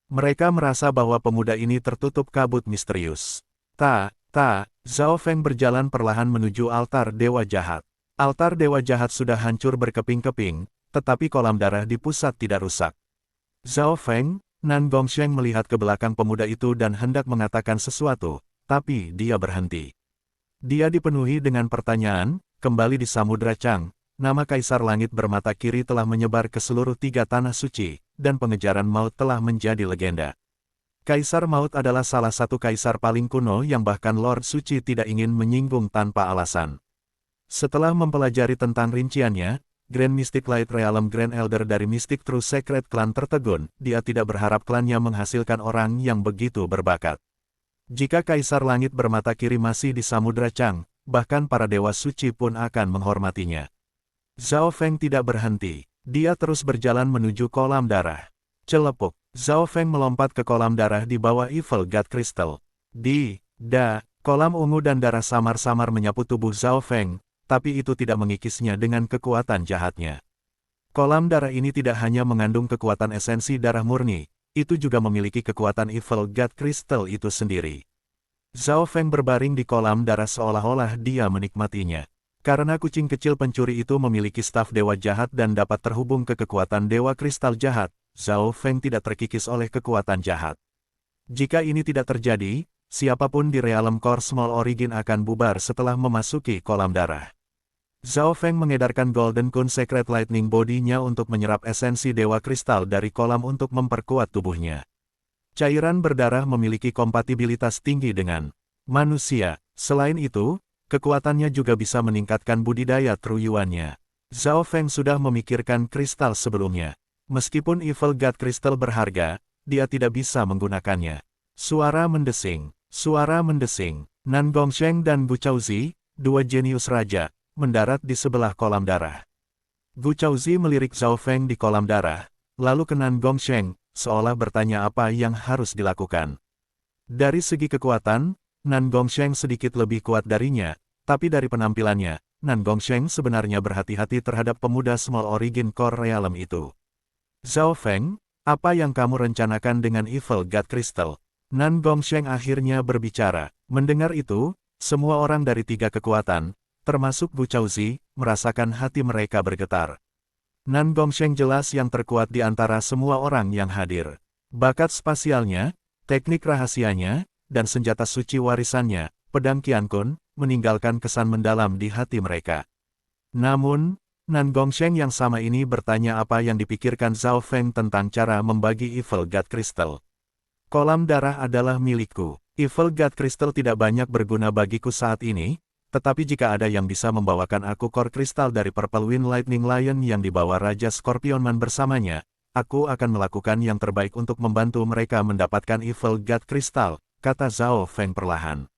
Mereka merasa bahwa pemuda ini tertutup kabut misterius. Zhao Feng berjalan perlahan menuju altar Dewa Jahat. Altar Dewa Jahat sudah hancur berkeping-keping, tetapi kolam darah di pusat tidak rusak. Zhao Feng, Nan Gongsheng melihat ke belakang pemuda itu dan hendak mengatakan sesuatu, tapi dia berhenti. Dia dipenuhi dengan pertanyaan, kembali di Samudra Chang. Nama Kaisar Langit bermata kiri telah menyebar ke seluruh 3 tanah suci, dan pengejaran maut telah menjadi legenda. Kaisar Maut adalah salah satu kaisar paling kuno yang bahkan Lord Suci tidak ingin menyinggung tanpa alasan. Setelah mempelajari tentang rinciannya, Grand Mystic Light Realm Grand Elder dari Mystic True Secret Clan tertegun, dia tidak berharap klannya menghasilkan orang yang begitu berbakat. Jika Kaisar Langit bermata kiri masih di Samudra Chang, bahkan para dewa suci pun akan menghormatinya. Zhao Feng tidak berhenti. Dia terus berjalan menuju kolam darah. Celepuk. Zhao Feng melompat ke kolam darah di bawah Evil God Crystal. Kolam ungu dan darah samar-samar menyapu tubuh Zhao Feng, tapi itu tidak mengikisnya dengan kekuatan jahatnya. Kolam darah ini tidak hanya mengandung kekuatan esensi darah murni, itu juga memiliki kekuatan Evil God Crystal itu sendiri. Zhao Feng berbaring di kolam darah seolah-olah dia menikmatinya. Karena kucing kecil pencuri itu memiliki staf dewa jahat dan dapat terhubung ke kekuatan dewa kristal jahat, Zhao Feng tidak terkikis oleh kekuatan jahat. Jika ini tidak terjadi, siapapun di Realm Core Small Origin akan bubar setelah memasuki kolam darah. Zhao Feng mengedarkan Golden Kun Secret Lightning Body-nya untuk menyerap esensi dewa kristal dari kolam untuk memperkuat tubuhnya. Cairan berdarah memiliki kompatibilitas tinggi dengan manusia. Selain itu, kekuatannya juga bisa meningkatkan budidaya Truyuannya. Zhao Feng sudah memikirkan kristal sebelumnya. Meskipun Evil God Crystal berharga, dia tidak bisa menggunakannya. Suara mendesing. Nan Gongsheng dan Gu Chaozi, 2 jenius raja, mendarat di sebelah kolam darah. Gu Chaozi melirik Zhao Feng di kolam darah, lalu ke Nan Gongsheng, seolah bertanya apa yang harus dilakukan. Dari segi kekuatan, Nan Gongsheng sedikit lebih kuat darinya, tapi dari penampilannya, Nan Gongsheng sebenarnya berhati-hati terhadap pemuda Small Origin Core Realm itu. Zhao Feng, apa yang kamu rencanakan dengan Evil God Crystal? Nan Gongsheng akhirnya berbicara. Mendengar itu, semua orang dari 3 kekuatan, termasuk Gu Chaozi, merasakan hati mereka bergetar. Nan Gongsheng jelas yang terkuat di antara semua orang yang hadir. Bakat spasialnya, teknik rahasianya, dan senjata suci warisannya, pedang Qiankun, meninggalkan kesan mendalam di hati mereka. Namun, Nan Gongsheng yang sama ini bertanya apa yang dipikirkan Zhao Feng tentang cara membagi Evil God Crystal. Kolam darah adalah milikku. Evil God Crystal tidak banyak berguna bagiku saat ini, tetapi jika ada yang bisa membawakan aku Core Crystal dari Purple Wind Lightning Lion yang dibawa Raja Scorpionman bersamanya, aku akan melakukan yang terbaik untuk membantu mereka mendapatkan Evil God Crystal, kata Zhao Feng perlahan.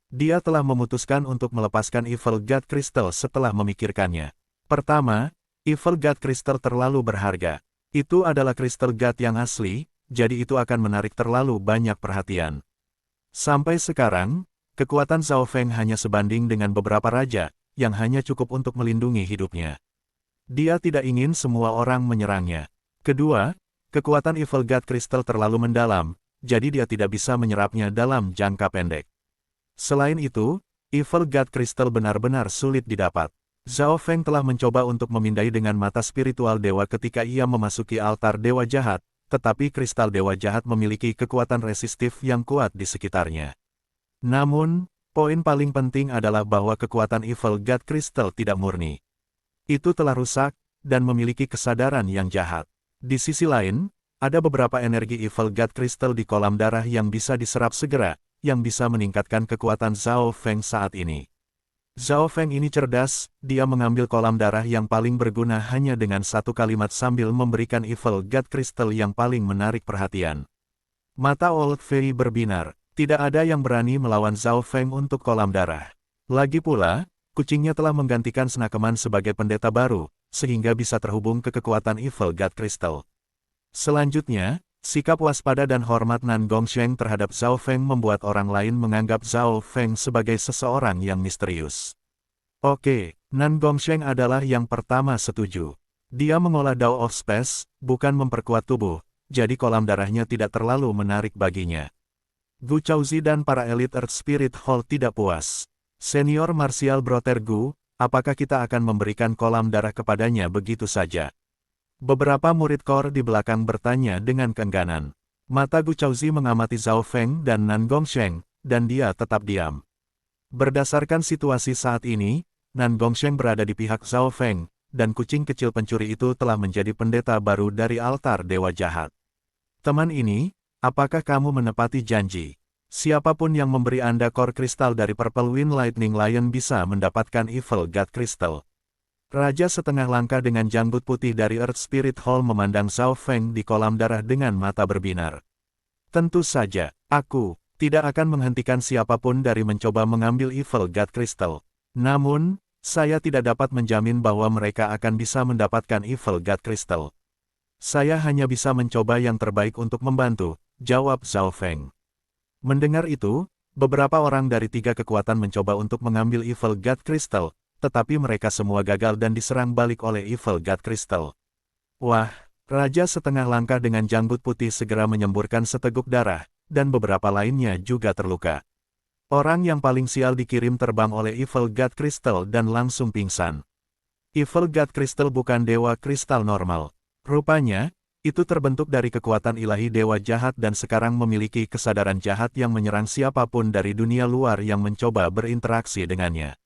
Dia telah memutuskan untuk melepaskan Evil God Crystal setelah memikirkannya. Pertama, Evil God Crystal terlalu berharga. Itu adalah kristal God yang asli, jadi itu akan menarik terlalu banyak perhatian. Sampai sekarang, kekuatan Zhao Feng hanya sebanding dengan beberapa raja, yang hanya cukup untuk melindungi hidupnya. Dia tidak ingin semua orang menyerangnya. Kedua, kekuatan Evil God Crystal terlalu mendalam, jadi dia tidak bisa menyerapnya dalam jangka pendek. Selain itu, Evil God Crystal benar-benar sulit didapat. Zhao Feng telah mencoba untuk memindai dengan mata spiritual dewa ketika ia memasuki altar dewa jahat, tetapi kristal dewa jahat memiliki kekuatan resistif yang kuat di sekitarnya. Namun, poin paling penting adalah bahwa kekuatan Evil God Crystal tidak murni. Itu telah rusak, dan memiliki kesadaran yang jahat. Di sisi lain, ada beberapa energi Evil God Crystal di kolam darah yang bisa diserap segera, yang bisa meningkatkan kekuatan Zhao Feng saat ini. Zhao Feng ini cerdas, dia mengambil kolam darah yang paling berguna hanya dengan satu kalimat sambil memberikan Evil God Crystal yang paling menarik perhatian. Mata Old Fei berbinar, tidak ada yang berani melawan Zhao Feng untuk kolam darah. Lagi pula, kucingnya telah menggantikan Snakeman sebagai pendeta baru, sehingga bisa terhubung ke kekuatan Evil God Crystal. Selanjutnya, sikap waspada dan hormat Nan Gongsheng terhadap Zhao Feng membuat orang lain menganggap Zhao Feng sebagai seseorang yang misterius. Oke, Nan Gongsheng adalah yang pertama setuju. Dia mengolah Dao of Space, bukan memperkuat tubuh, jadi kolam darahnya tidak terlalu menarik baginya. Gu Chaozi dan para elit Earth Spirit Hall tidak puas. Senior Martial Brother Gu, apakah kita akan memberikan kolam darah kepadanya begitu saja? Beberapa murid Core di belakang bertanya dengan keengganan. Mata Gu Chaozi mengamati Zhao Feng dan Nan Gongsheng, dan dia tetap diam. Berdasarkan situasi saat ini, Nan Gongsheng berada di pihak Zhao Feng, dan kucing kecil pencuri itu telah menjadi pendeta baru dari altar dewa jahat. Teman ini, apakah kamu menepati janji? Siapapun yang memberi Anda core kristal dari Purple Wind Lightning Lion bisa mendapatkan Evil God Crystal. Raja setengah langkah dengan janggut putih dari Earth Spirit Hall memandang Zhao Feng di kolam darah dengan mata berbinar. Tentu saja, aku tidak akan menghentikan siapapun dari mencoba mengambil Evil God Crystal. Namun, saya tidak dapat menjamin bahwa mereka akan bisa mendapatkan Evil God Crystal. Saya hanya bisa mencoba yang terbaik untuk membantu, jawab Zhao Feng. Mendengar itu, beberapa orang dari tiga kekuatan mencoba untuk mengambil Evil God Crystal, tetapi mereka semua gagal dan diserang balik oleh Evil God Crystal. Wah, Raja setengah langkah dengan janggut putih segera menyemburkan seteguk darah, dan beberapa lainnya juga terluka. Orang yang paling sial dikirim terbang oleh Evil God Crystal dan langsung pingsan. Evil God Crystal bukan dewa kristal normal. Rupanya, itu terbentuk dari kekuatan ilahi dewa jahat dan sekarang memiliki kesadaran jahat yang menyerang siapapun dari dunia luar yang mencoba berinteraksi dengannya.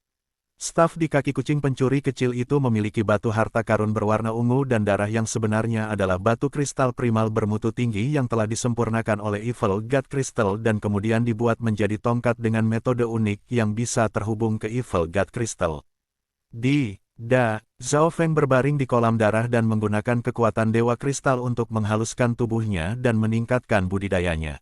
Staf di kaki kucing pencuri kecil itu memiliki batu harta karun berwarna ungu dan darah yang sebenarnya adalah batu kristal primal bermutu tinggi yang telah disempurnakan oleh Evil God Crystal dan kemudian dibuat menjadi tongkat dengan metode unik yang bisa terhubung ke Evil God Crystal. Zhao Feng berbaring di kolam darah dan menggunakan kekuatan Dewa Kristal untuk menghaluskan tubuhnya dan meningkatkan budidayanya.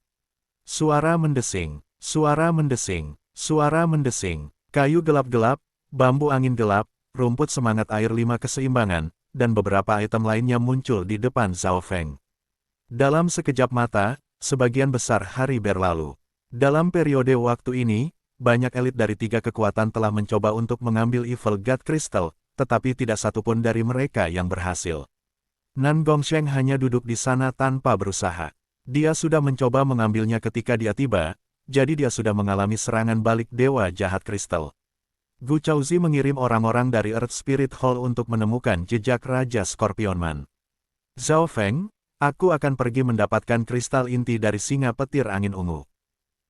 Suara mendesing, suara mendesing, suara mendesing, kayu gelap-gelap, bambu angin gelap, rumput semangat air 5 keseimbangan, dan beberapa item lainnya muncul di depan Zhao Feng. Dalam sekejap mata, sebagian besar hari berlalu. Dalam periode waktu ini, banyak elit dari tiga kekuatan telah mencoba untuk mengambil Evil God Crystal, tetapi tidak satupun dari mereka yang berhasil. Nan Gongsheng hanya duduk di sana tanpa berusaha. Dia sudah mencoba mengambilnya ketika dia tiba, jadi dia sudah mengalami serangan balik Dewa Jahat Kristal. Gu Chaozi mengirim orang-orang dari Earth Spirit Hall untuk menemukan jejak Raja Scorpionman. Zhao Feng, aku akan pergi mendapatkan kristal inti dari singa petir angin ungu.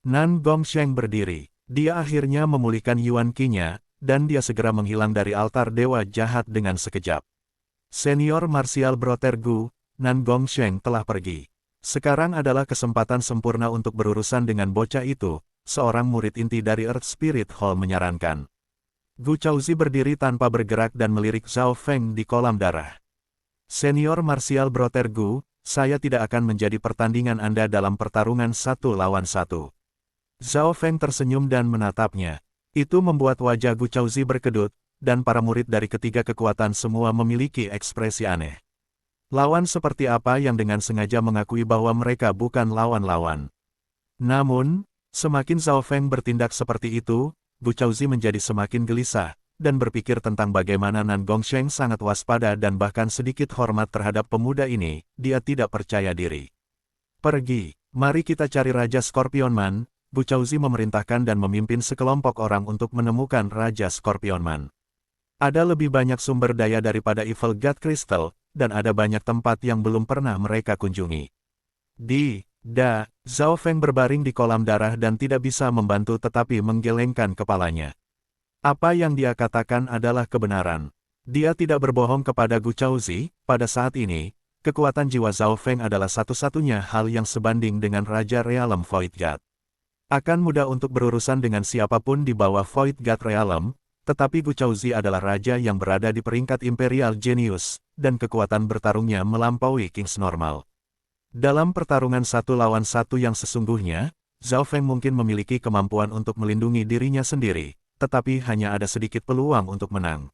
Nan Gongsheng berdiri. Dia akhirnya memulihkan Yuan Qi-nya, dan dia segera menghilang dari altar Dewa Jahat dengan sekejap. Senior Martial Brother Gu, Nan Gongsheng telah pergi. Sekarang adalah kesempatan sempurna untuk berurusan dengan bocah itu, seorang murid inti dari Earth Spirit Hall menyarankan. Gu Chaozi berdiri tanpa bergerak dan melirik Zhao Feng di kolam darah. Senior Martial Brother Gu, saya tidak akan menjadi pertandingan Anda dalam pertarungan 1 lawan 1. Zhao Feng tersenyum dan menatapnya. Itu membuat wajah Gu Chaozi berkedut, dan para murid dari ketiga kekuatan semua memiliki ekspresi aneh. Lawan seperti apa yang dengan sengaja mengakui bahwa mereka bukan lawan-lawan. Namun, semakin Zhao Feng bertindak seperti itu, Gu Chaozi menjadi semakin gelisah, dan berpikir tentang bagaimana Nan Gongsheng sangat waspada dan bahkan sedikit hormat terhadap pemuda ini, dia tidak percaya diri. Pergi, mari kita cari Raja Scorpionman. Gu Chaozi memerintahkan dan memimpin sekelompok orang untuk menemukan Raja Scorpionman. Ada lebih banyak sumber daya daripada Evil God Crystal, dan ada banyak tempat yang belum pernah mereka kunjungi. Zhao Feng berbaring di kolam darah dan tidak bisa membantu tetapi menggelengkan kepalanya. Apa yang dia katakan adalah kebenaran. Dia tidak berbohong kepada Gu Chaozi. Pada saat ini, kekuatan jiwa Zhao Feng adalah satu-satunya hal yang sebanding dengan Raja Realm Void God. Akan mudah untuk berurusan dengan siapapun di bawah Void God Realm, tetapi Gu Chaozi adalah raja yang berada di peringkat Imperial Genius, dan kekuatan bertarungnya melampaui Kings Normal. Dalam pertarungan 1 lawan 1 yang sesungguhnya, Zhao Feng mungkin memiliki kemampuan untuk melindungi dirinya sendiri, tetapi hanya ada sedikit peluang untuk menang.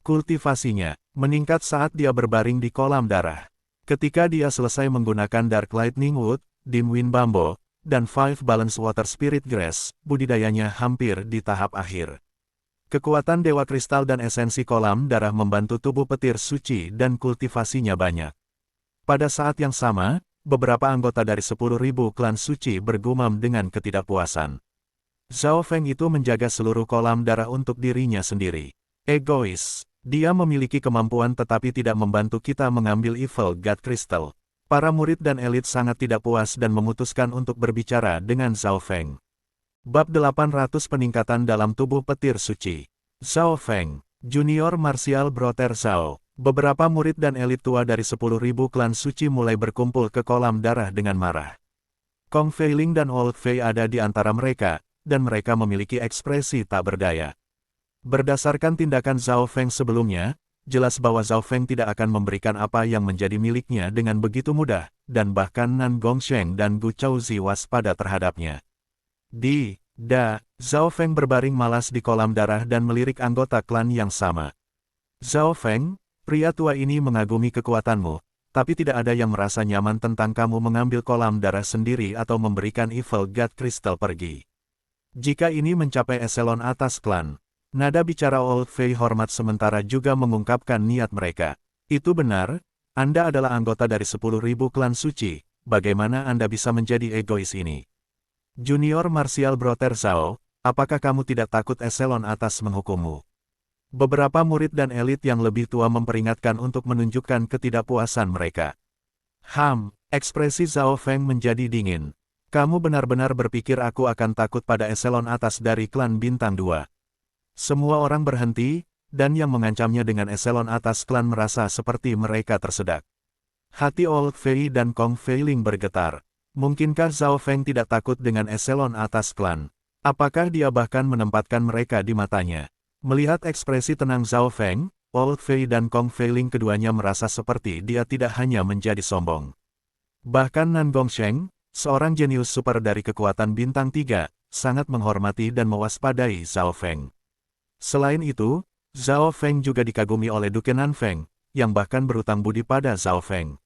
Kultivasinya meningkat saat dia berbaring di kolam darah. Ketika dia selesai menggunakan Dark Lightning Wood, Dim Wind Bambo, dan Five Balance Water Spirit Grass, budidayanya hampir di tahap akhir. Kekuatan Dewa Kristal dan esensi kolam darah membantu tubuh petir suci dan kultivasinya banyak. Pada saat yang sama, beberapa anggota dari 10.000 klan suci bergumam dengan ketidakpuasan. Zhao Feng itu menjaga seluruh kolam darah untuk dirinya sendiri. Egois. Dia memiliki kemampuan tetapi tidak membantu kita mengambil Evil God Crystal. Para murid dan elit sangat tidak puas dan memutuskan untuk berbicara dengan Zhao Feng. Bab 800 Peningkatan dalam tubuh petir suci. Zhao Feng, Junior Martial Brother Zhao. Beberapa murid dan elit tua dari 10.000 klan suci mulai berkumpul ke kolam darah dengan marah. Kong Feiling dan Old Fei ada di antara mereka, dan mereka memiliki ekspresi tak berdaya. Berdasarkan tindakan Zhao Feng sebelumnya, jelas bahwa Zhao Feng tidak akan memberikan apa yang menjadi miliknya dengan begitu mudah, dan bahkan Nan Gongsheng dan Gu Chaozi waspada terhadapnya. Zhao Feng berbaring malas di kolam darah dan melirik anggota klan yang sama. Zhao Feng, pria tua ini mengagumi kekuatanmu, tapi tidak ada yang merasa nyaman tentang kamu mengambil kolam darah sendiri atau memberikan Evil God Crystal pergi. Jika ini mencapai eselon atas klan, nada bicara Old Fei hormat sementara juga mengungkapkan niat mereka. Itu benar, Anda adalah anggota dari 10.000 klan suci, bagaimana Anda bisa menjadi egois ini? Junior Martial Brother Zhao, apakah kamu tidak takut eselon atas menghukummu? Beberapa murid dan elit yang lebih tua memperingatkan untuk menunjukkan ketidakpuasan mereka. Ekspresi Zhao Feng menjadi dingin. Kamu benar-benar berpikir aku akan takut pada eselon atas dari klan Bintang 2. Semua orang berhenti, dan yang mengancamnya dengan eselon atas klan merasa seperti mereka tersedak. Hati Old Fei dan Kong Feiling bergetar. Mungkinkah Zhao Feng tidak takut dengan eselon atas klan? Apakah dia bahkan menempatkan mereka di matanya? Melihat ekspresi tenang Zhao Feng, Old Fei dan Kong Feiling keduanya merasa seperti dia tidak hanya menjadi sombong. Bahkan Nan Gongsheng, seorang jenius super dari kekuatan bintang 3, sangat menghormati dan mewaspadai Zhao Feng. Selain itu, Zhao Feng juga dikagumi oleh Duke Nanfeng, yang bahkan berutang budi pada Zhao Feng.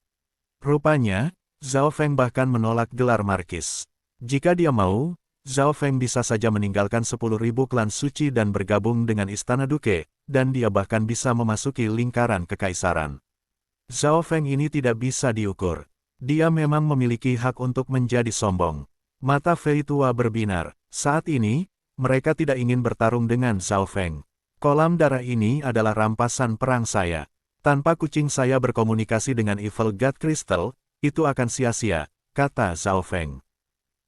Rupanya, Zhao Feng bahkan menolak gelar markis. Jika dia mau, Zhao Feng bisa saja meninggalkan 10.000 klan suci dan bergabung dengan Istana Duke, dan dia bahkan bisa memasuki lingkaran kekaisaran. Zhao Feng ini tidak bisa diukur. Dia memang memiliki hak untuk menjadi sombong. Mata Fei tua berbinar. Saat ini, mereka tidak ingin bertarung dengan Zhao Feng. Kolam darah ini adalah rampasan perang saya. Tanpa kucing saya berkomunikasi dengan Evil God Crystal, itu akan sia-sia, kata Zhao Feng.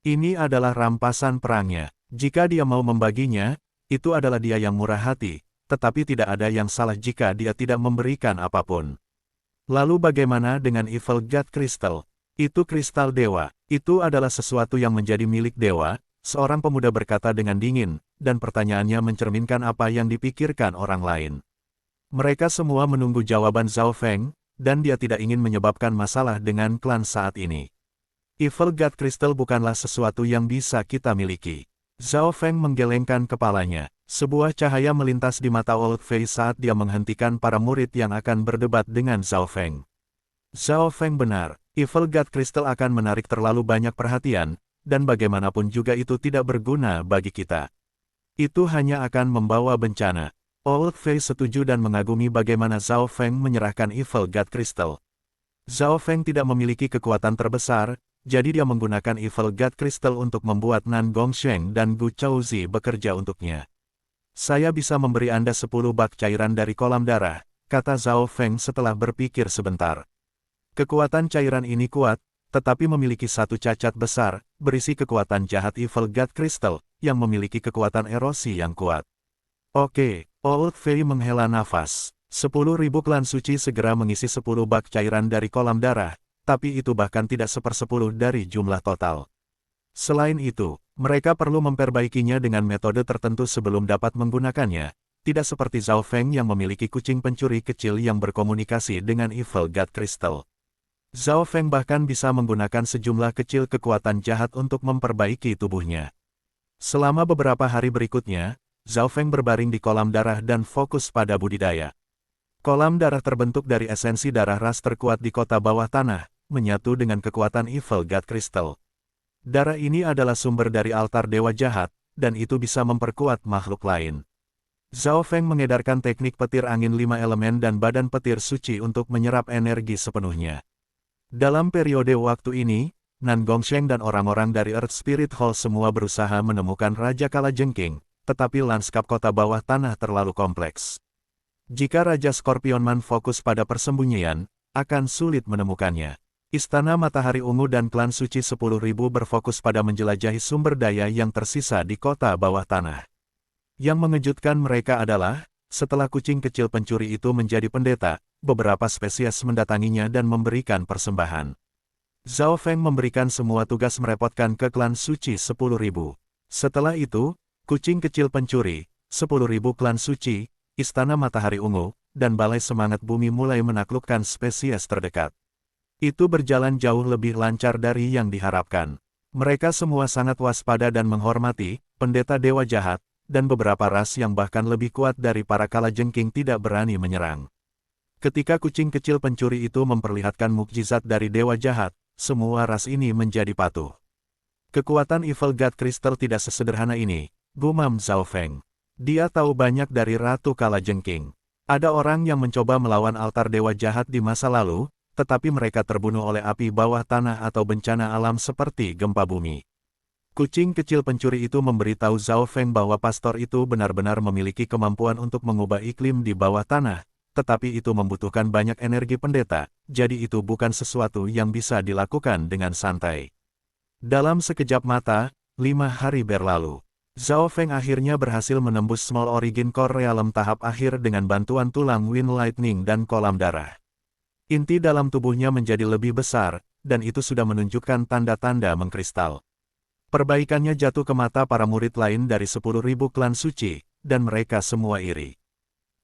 Ini adalah rampasan perangnya. Jika dia mau membaginya, itu adalah dia yang murah hati, tetapi tidak ada yang salah jika dia tidak memberikan apapun. Lalu bagaimana dengan Evil God Crystal? Itu kristal dewa. Itu adalah sesuatu yang menjadi milik dewa, seorang pemuda berkata dengan dingin, dan pertanyaannya mencerminkan apa yang dipikirkan orang lain. Mereka semua menunggu jawaban Zhao Feng, dan dia tidak ingin menyebabkan masalah dengan klan saat ini. Evil God Crystal bukanlah sesuatu yang bisa kita miliki. Zhao Feng menggelengkan kepalanya. Sebuah cahaya melintas di mata Old Fei saat dia menghentikan para murid yang akan berdebat dengan Zhao Feng. Zhao Feng benar, Evil God Crystal akan menarik terlalu banyak perhatian, dan bagaimanapun juga itu tidak berguna bagi kita. Itu hanya akan membawa bencana. Old Fei setuju dan mengagumi bagaimana Zhao Feng menyerahkan Evil God Crystal. Zhao Feng tidak memiliki kekuatan terbesar, jadi dia menggunakan Evil God Crystal untuk membuat Nan Gongsheng dan Gu Chaozi bekerja untuknya. Saya bisa memberi Anda 10 bak cairan dari kolam darah, kata Zhao Feng setelah berpikir sebentar. Kekuatan cairan ini kuat, tetapi memiliki satu cacat besar, berisi kekuatan jahat Evil God Crystal, yang memiliki kekuatan erosi yang kuat. Oke, Old Fei menghela nafas. 10.000 klan suci segera mengisi 10 bak cairan dari kolam darah, tapi itu bahkan tidak 1/10 dari jumlah total. Selain itu, mereka perlu memperbaikinya dengan metode tertentu sebelum dapat menggunakannya, tidak seperti Zhao Feng yang memiliki kucing pencuri kecil yang berkomunikasi dengan Evil God Crystal. Zhao Feng bahkan bisa menggunakan sejumlah kecil kekuatan jahat untuk memperbaiki tubuhnya. Selama beberapa hari berikutnya, Zhao Feng berbaring di kolam darah dan fokus pada budidaya. Kolam darah terbentuk dari esensi darah ras terkuat di kota bawah tanah, menyatu dengan kekuatan Evil God Crystal. Darah ini adalah sumber dari altar dewa jahat, dan itu bisa memperkuat makhluk lain. Zhao Feng mengedarkan teknik petir angin 5 elemen dan badan petir suci untuk menyerap energi sepenuhnya. Dalam periode waktu ini, Nan Gongsheng dan orang-orang dari Earth Spirit Hall semua berusaha menemukan Raja Kalajengking, tetapi lanskap kota bawah tanah terlalu kompleks. Jika Raja Scorpionman fokus pada persembunyian, akan sulit menemukannya. Istana Matahari Ungu dan klan suci 10.000 berfokus pada menjelajahi sumber daya yang tersisa di kota bawah tanah. Yang mengejutkan mereka adalah, setelah kucing kecil pencuri itu menjadi pendeta, beberapa spesies mendatanginya dan memberikan persembahan. Zhao Feng memberikan semua tugas merepotkan ke klan suci 10.000. Setelah itu, kucing kecil pencuri, 10.000 klan suci, Istana Matahari Ungu, dan Balai Semangat Bumi mulai menaklukkan spesies terdekat. Itu berjalan jauh lebih lancar dari yang diharapkan. Mereka semua sangat waspada dan menghormati pendeta dewa jahat, dan beberapa ras yang bahkan lebih kuat dari para kalajengking tidak berani menyerang. Ketika kucing kecil pencuri itu memperlihatkan mukjizat dari dewa jahat, semua ras ini menjadi patuh. Kekuatan Evil God Crystal tidak sesederhana ini, gumam Zhao Feng. Dia tahu banyak dari Ratu Kalajengking. Ada orang yang mencoba melawan altar dewa jahat di masa lalu, tetapi mereka terbunuh oleh api bawah tanah atau bencana alam seperti gempa bumi. Kucing kecil pencuri itu memberitahu Zhao Feng bahwa pastor itu benar-benar memiliki kemampuan untuk mengubah iklim di bawah tanah, tetapi itu membutuhkan banyak energi pendeta, jadi itu bukan sesuatu yang bisa dilakukan dengan santai. Dalam sekejap mata, 5 hari berlalu. Zhao Feng akhirnya berhasil menembus Small Origin Core Realm tahap akhir dengan bantuan tulang Wind Lightning dan kolam darah. Inti dalam tubuhnya menjadi lebih besar, dan itu sudah menunjukkan tanda-tanda mengkristal. Perbaikannya jatuh ke mata para murid lain dari 10.000 klan suci, dan mereka semua iri.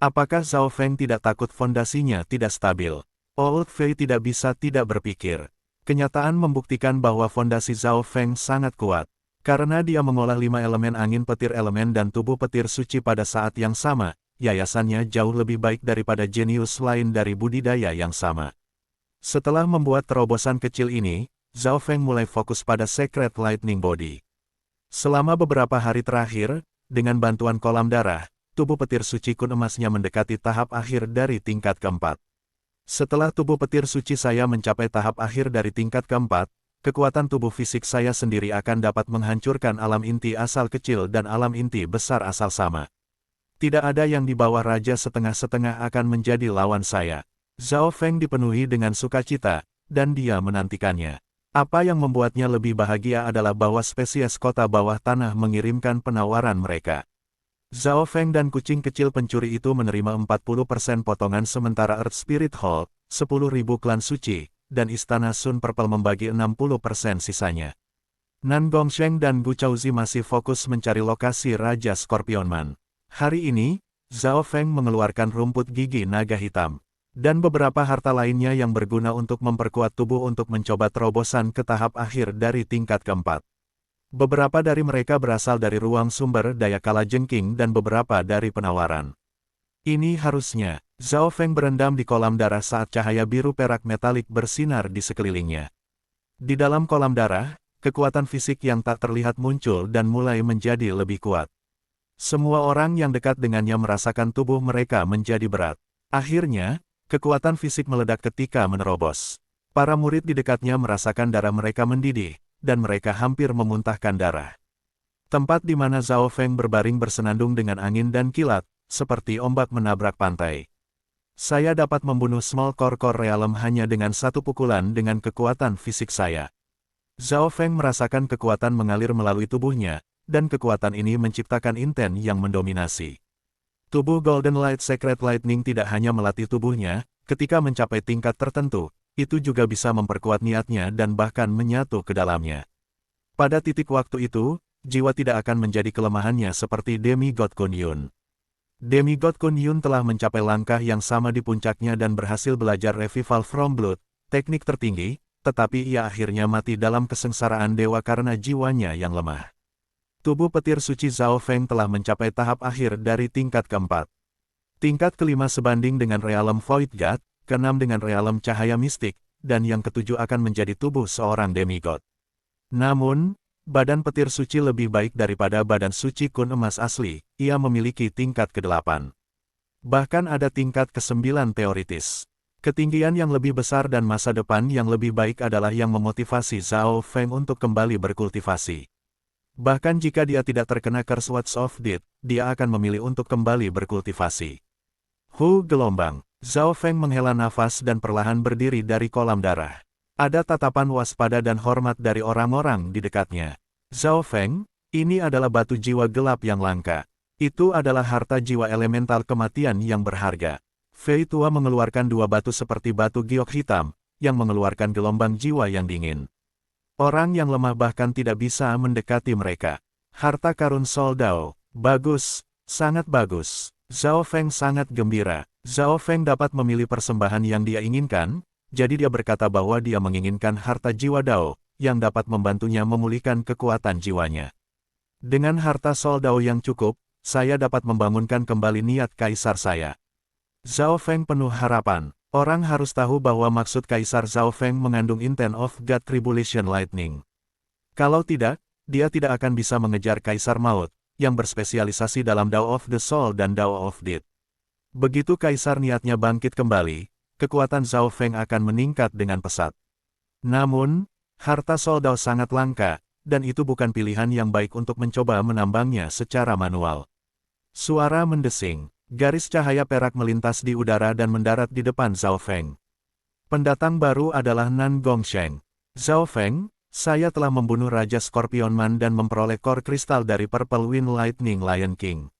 Apakah Zhao Feng tidak takut fondasinya tidak stabil? Old Fei tidak bisa tidak berpikir. Kenyataan membuktikan bahwa fondasi Zhao Feng sangat kuat. Karena dia mengolah 5 elemen angin petir elemen dan tubuh petir suci pada saat yang sama, yayasannya jauh lebih baik daripada jenius lain dari budidaya yang sama. Setelah membuat terobosan kecil ini, Zhao Feng mulai fokus pada Secret Lightning Body. Selama beberapa hari terakhir, dengan bantuan kolam darah, tubuh petir suci kun emasnya mendekati tahap akhir dari tingkat keempat. Setelah tubuh petir suci saya mencapai tahap akhir dari tingkat keempat, kekuatan tubuh fisik saya sendiri akan dapat menghancurkan alam inti asal kecil dan alam inti besar asal sama. Tidak ada yang di bawah raja setengah-setengah akan menjadi lawan saya. Zhao Feng dipenuhi dengan sukacita, dan dia menantikannya. Apa yang membuatnya lebih bahagia adalah bahwa spesies kota bawah tanah mengirimkan penawaran mereka. Zhao Feng dan kucing kecil pencuri itu menerima 40% potongan sementara Earth Spirit Hall, 10.000 klan suci, dan Istana Sun Purple membagi 60% sisanya. Nan Gongsheng dan Gu Chaozi masih fokus mencari lokasi Raja Scorpionman. Hari ini, Zhao Feng mengeluarkan rumput gigi naga hitam, dan beberapa harta lainnya yang berguna untuk memperkuat tubuh untuk mencoba terobosan ke tahap akhir dari tingkat keempat. Beberapa dari mereka berasal dari ruang sumber daya Kalajengking dan beberapa dari penawaran. Ini harusnya, Zhao Feng berendam di kolam darah saat cahaya biru perak metalik bersinar di sekelilingnya. Di dalam kolam darah, kekuatan fisik yang tak terlihat muncul dan mulai menjadi lebih kuat. Semua orang yang dekat dengannya merasakan tubuh mereka menjadi berat. Akhirnya, kekuatan fisik meledak ketika menerobos. Para murid di dekatnya merasakan darah mereka mendidih, dan mereka hampir memuntahkan darah. Tempat di mana Zhao Feng berbaring bersenandung dengan angin dan kilat, seperti ombak menabrak pantai. Saya dapat membunuh Small Core Realm hanya dengan satu pukulan dengan kekuatan fisik saya. Zhao Feng merasakan kekuatan mengalir melalui tubuhnya, dan kekuatan ini menciptakan inten yang mendominasi. Tubuh Golden Light Secret Lightning tidak hanya melatih tubuhnya, ketika mencapai tingkat tertentu, itu juga bisa memperkuat niatnya dan bahkan menyatu ke dalamnya. Pada titik waktu itu, jiwa tidak akan menjadi kelemahannya seperti Demigod Kun Yun. Demigod Kun Yun telah mencapai langkah yang sama di puncaknya dan berhasil belajar Revival from Blood, teknik tertinggi, tetapi ia akhirnya mati dalam kesengsaraan dewa karena jiwanya yang lemah. Tubuh petir suci Zhao Feng telah mencapai tahap akhir dari tingkat keempat. Tingkat kelima sebanding dengan Realm Void God, keenam dengan Realm Cahaya Mistik, dan yang ketujuh akan menjadi tubuh seorang demigod. Namun, badan petir suci lebih baik daripada badan suci kun emas asli, ia memiliki tingkat ke-8. Bahkan ada tingkat ke-9 teoritis. Ketinggian yang lebih besar dan masa depan yang lebih baik adalah yang memotivasi Zhao Feng untuk kembali berkultivasi. Bahkan jika dia tidak terkena Curse Words of Death, dia akan memilih untuk kembali berkultivasi. Gelombang. Zhao Feng menghela nafas dan perlahan berdiri dari kolam darah. Ada tatapan waspada dan hormat dari orang-orang di dekatnya. Zhao Feng, ini adalah batu jiwa gelap yang langka. Itu adalah harta jiwa elemental kematian yang berharga. Fei Tua mengeluarkan dua batu seperti batu giok hitam, yang mengeluarkan gelombang jiwa yang dingin. Orang yang lemah bahkan tidak bisa mendekati mereka. Harta karun Soldao, bagus, sangat bagus. Zhao Feng sangat gembira. Zhao Feng dapat memilih persembahan yang dia inginkan, jadi dia berkata bahwa dia menginginkan harta jiwa Dao, yang dapat membantunya memulihkan kekuatan jiwanya. Dengan harta Soldao yang cukup, saya dapat membangunkan kembali niat kaisar saya. Zhao Feng penuh harapan. Orang harus tahu bahwa maksud Kaisar Zhao Feng mengandung intent of God Tribulation Lightning. Kalau tidak, dia tidak akan bisa mengejar Kaisar Maut, yang berspesialisasi dalam Dao of the Soul dan Dao of Death. Begitu Kaisar niatnya bangkit kembali, kekuatan Zhao Feng akan meningkat dengan pesat. Namun, harta Soldao sangat langka, dan itu bukan pilihan yang baik untuk mencoba menambangnya secara manual. Suara mendesing. Garis cahaya perak melintas di udara dan mendarat di depan Zhao Feng. Pendatang baru adalah Nan Gongsheng. Zhao Feng, saya telah membunuh Raja Scorpionman dan memperoleh core kristal dari Purple Wind Lightning Lion King.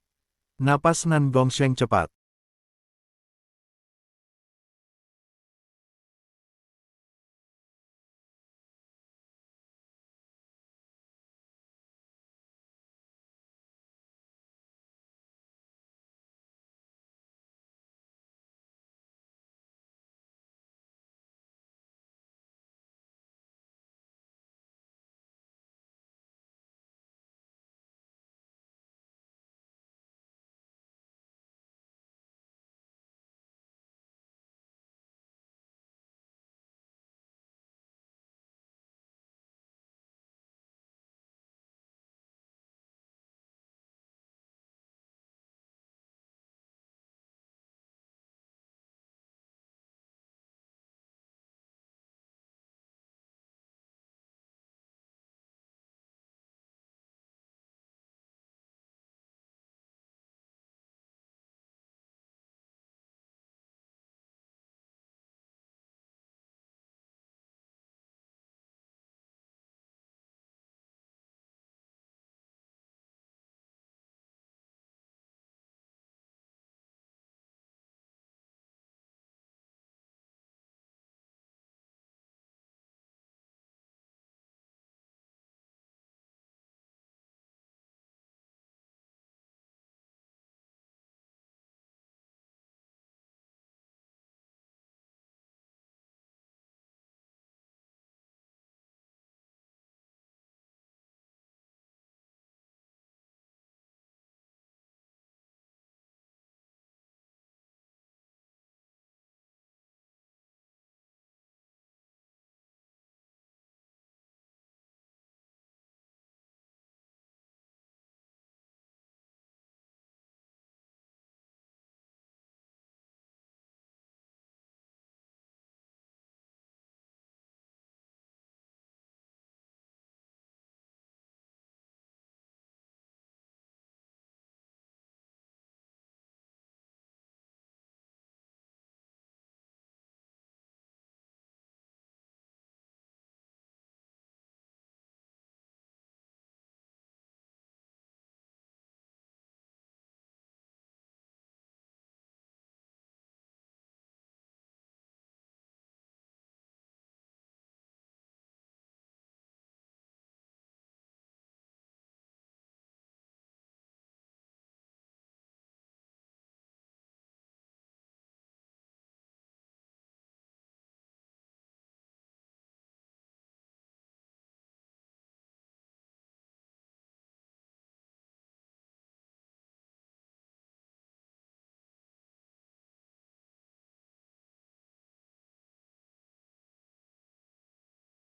Napas Nan Gongsheng cepat.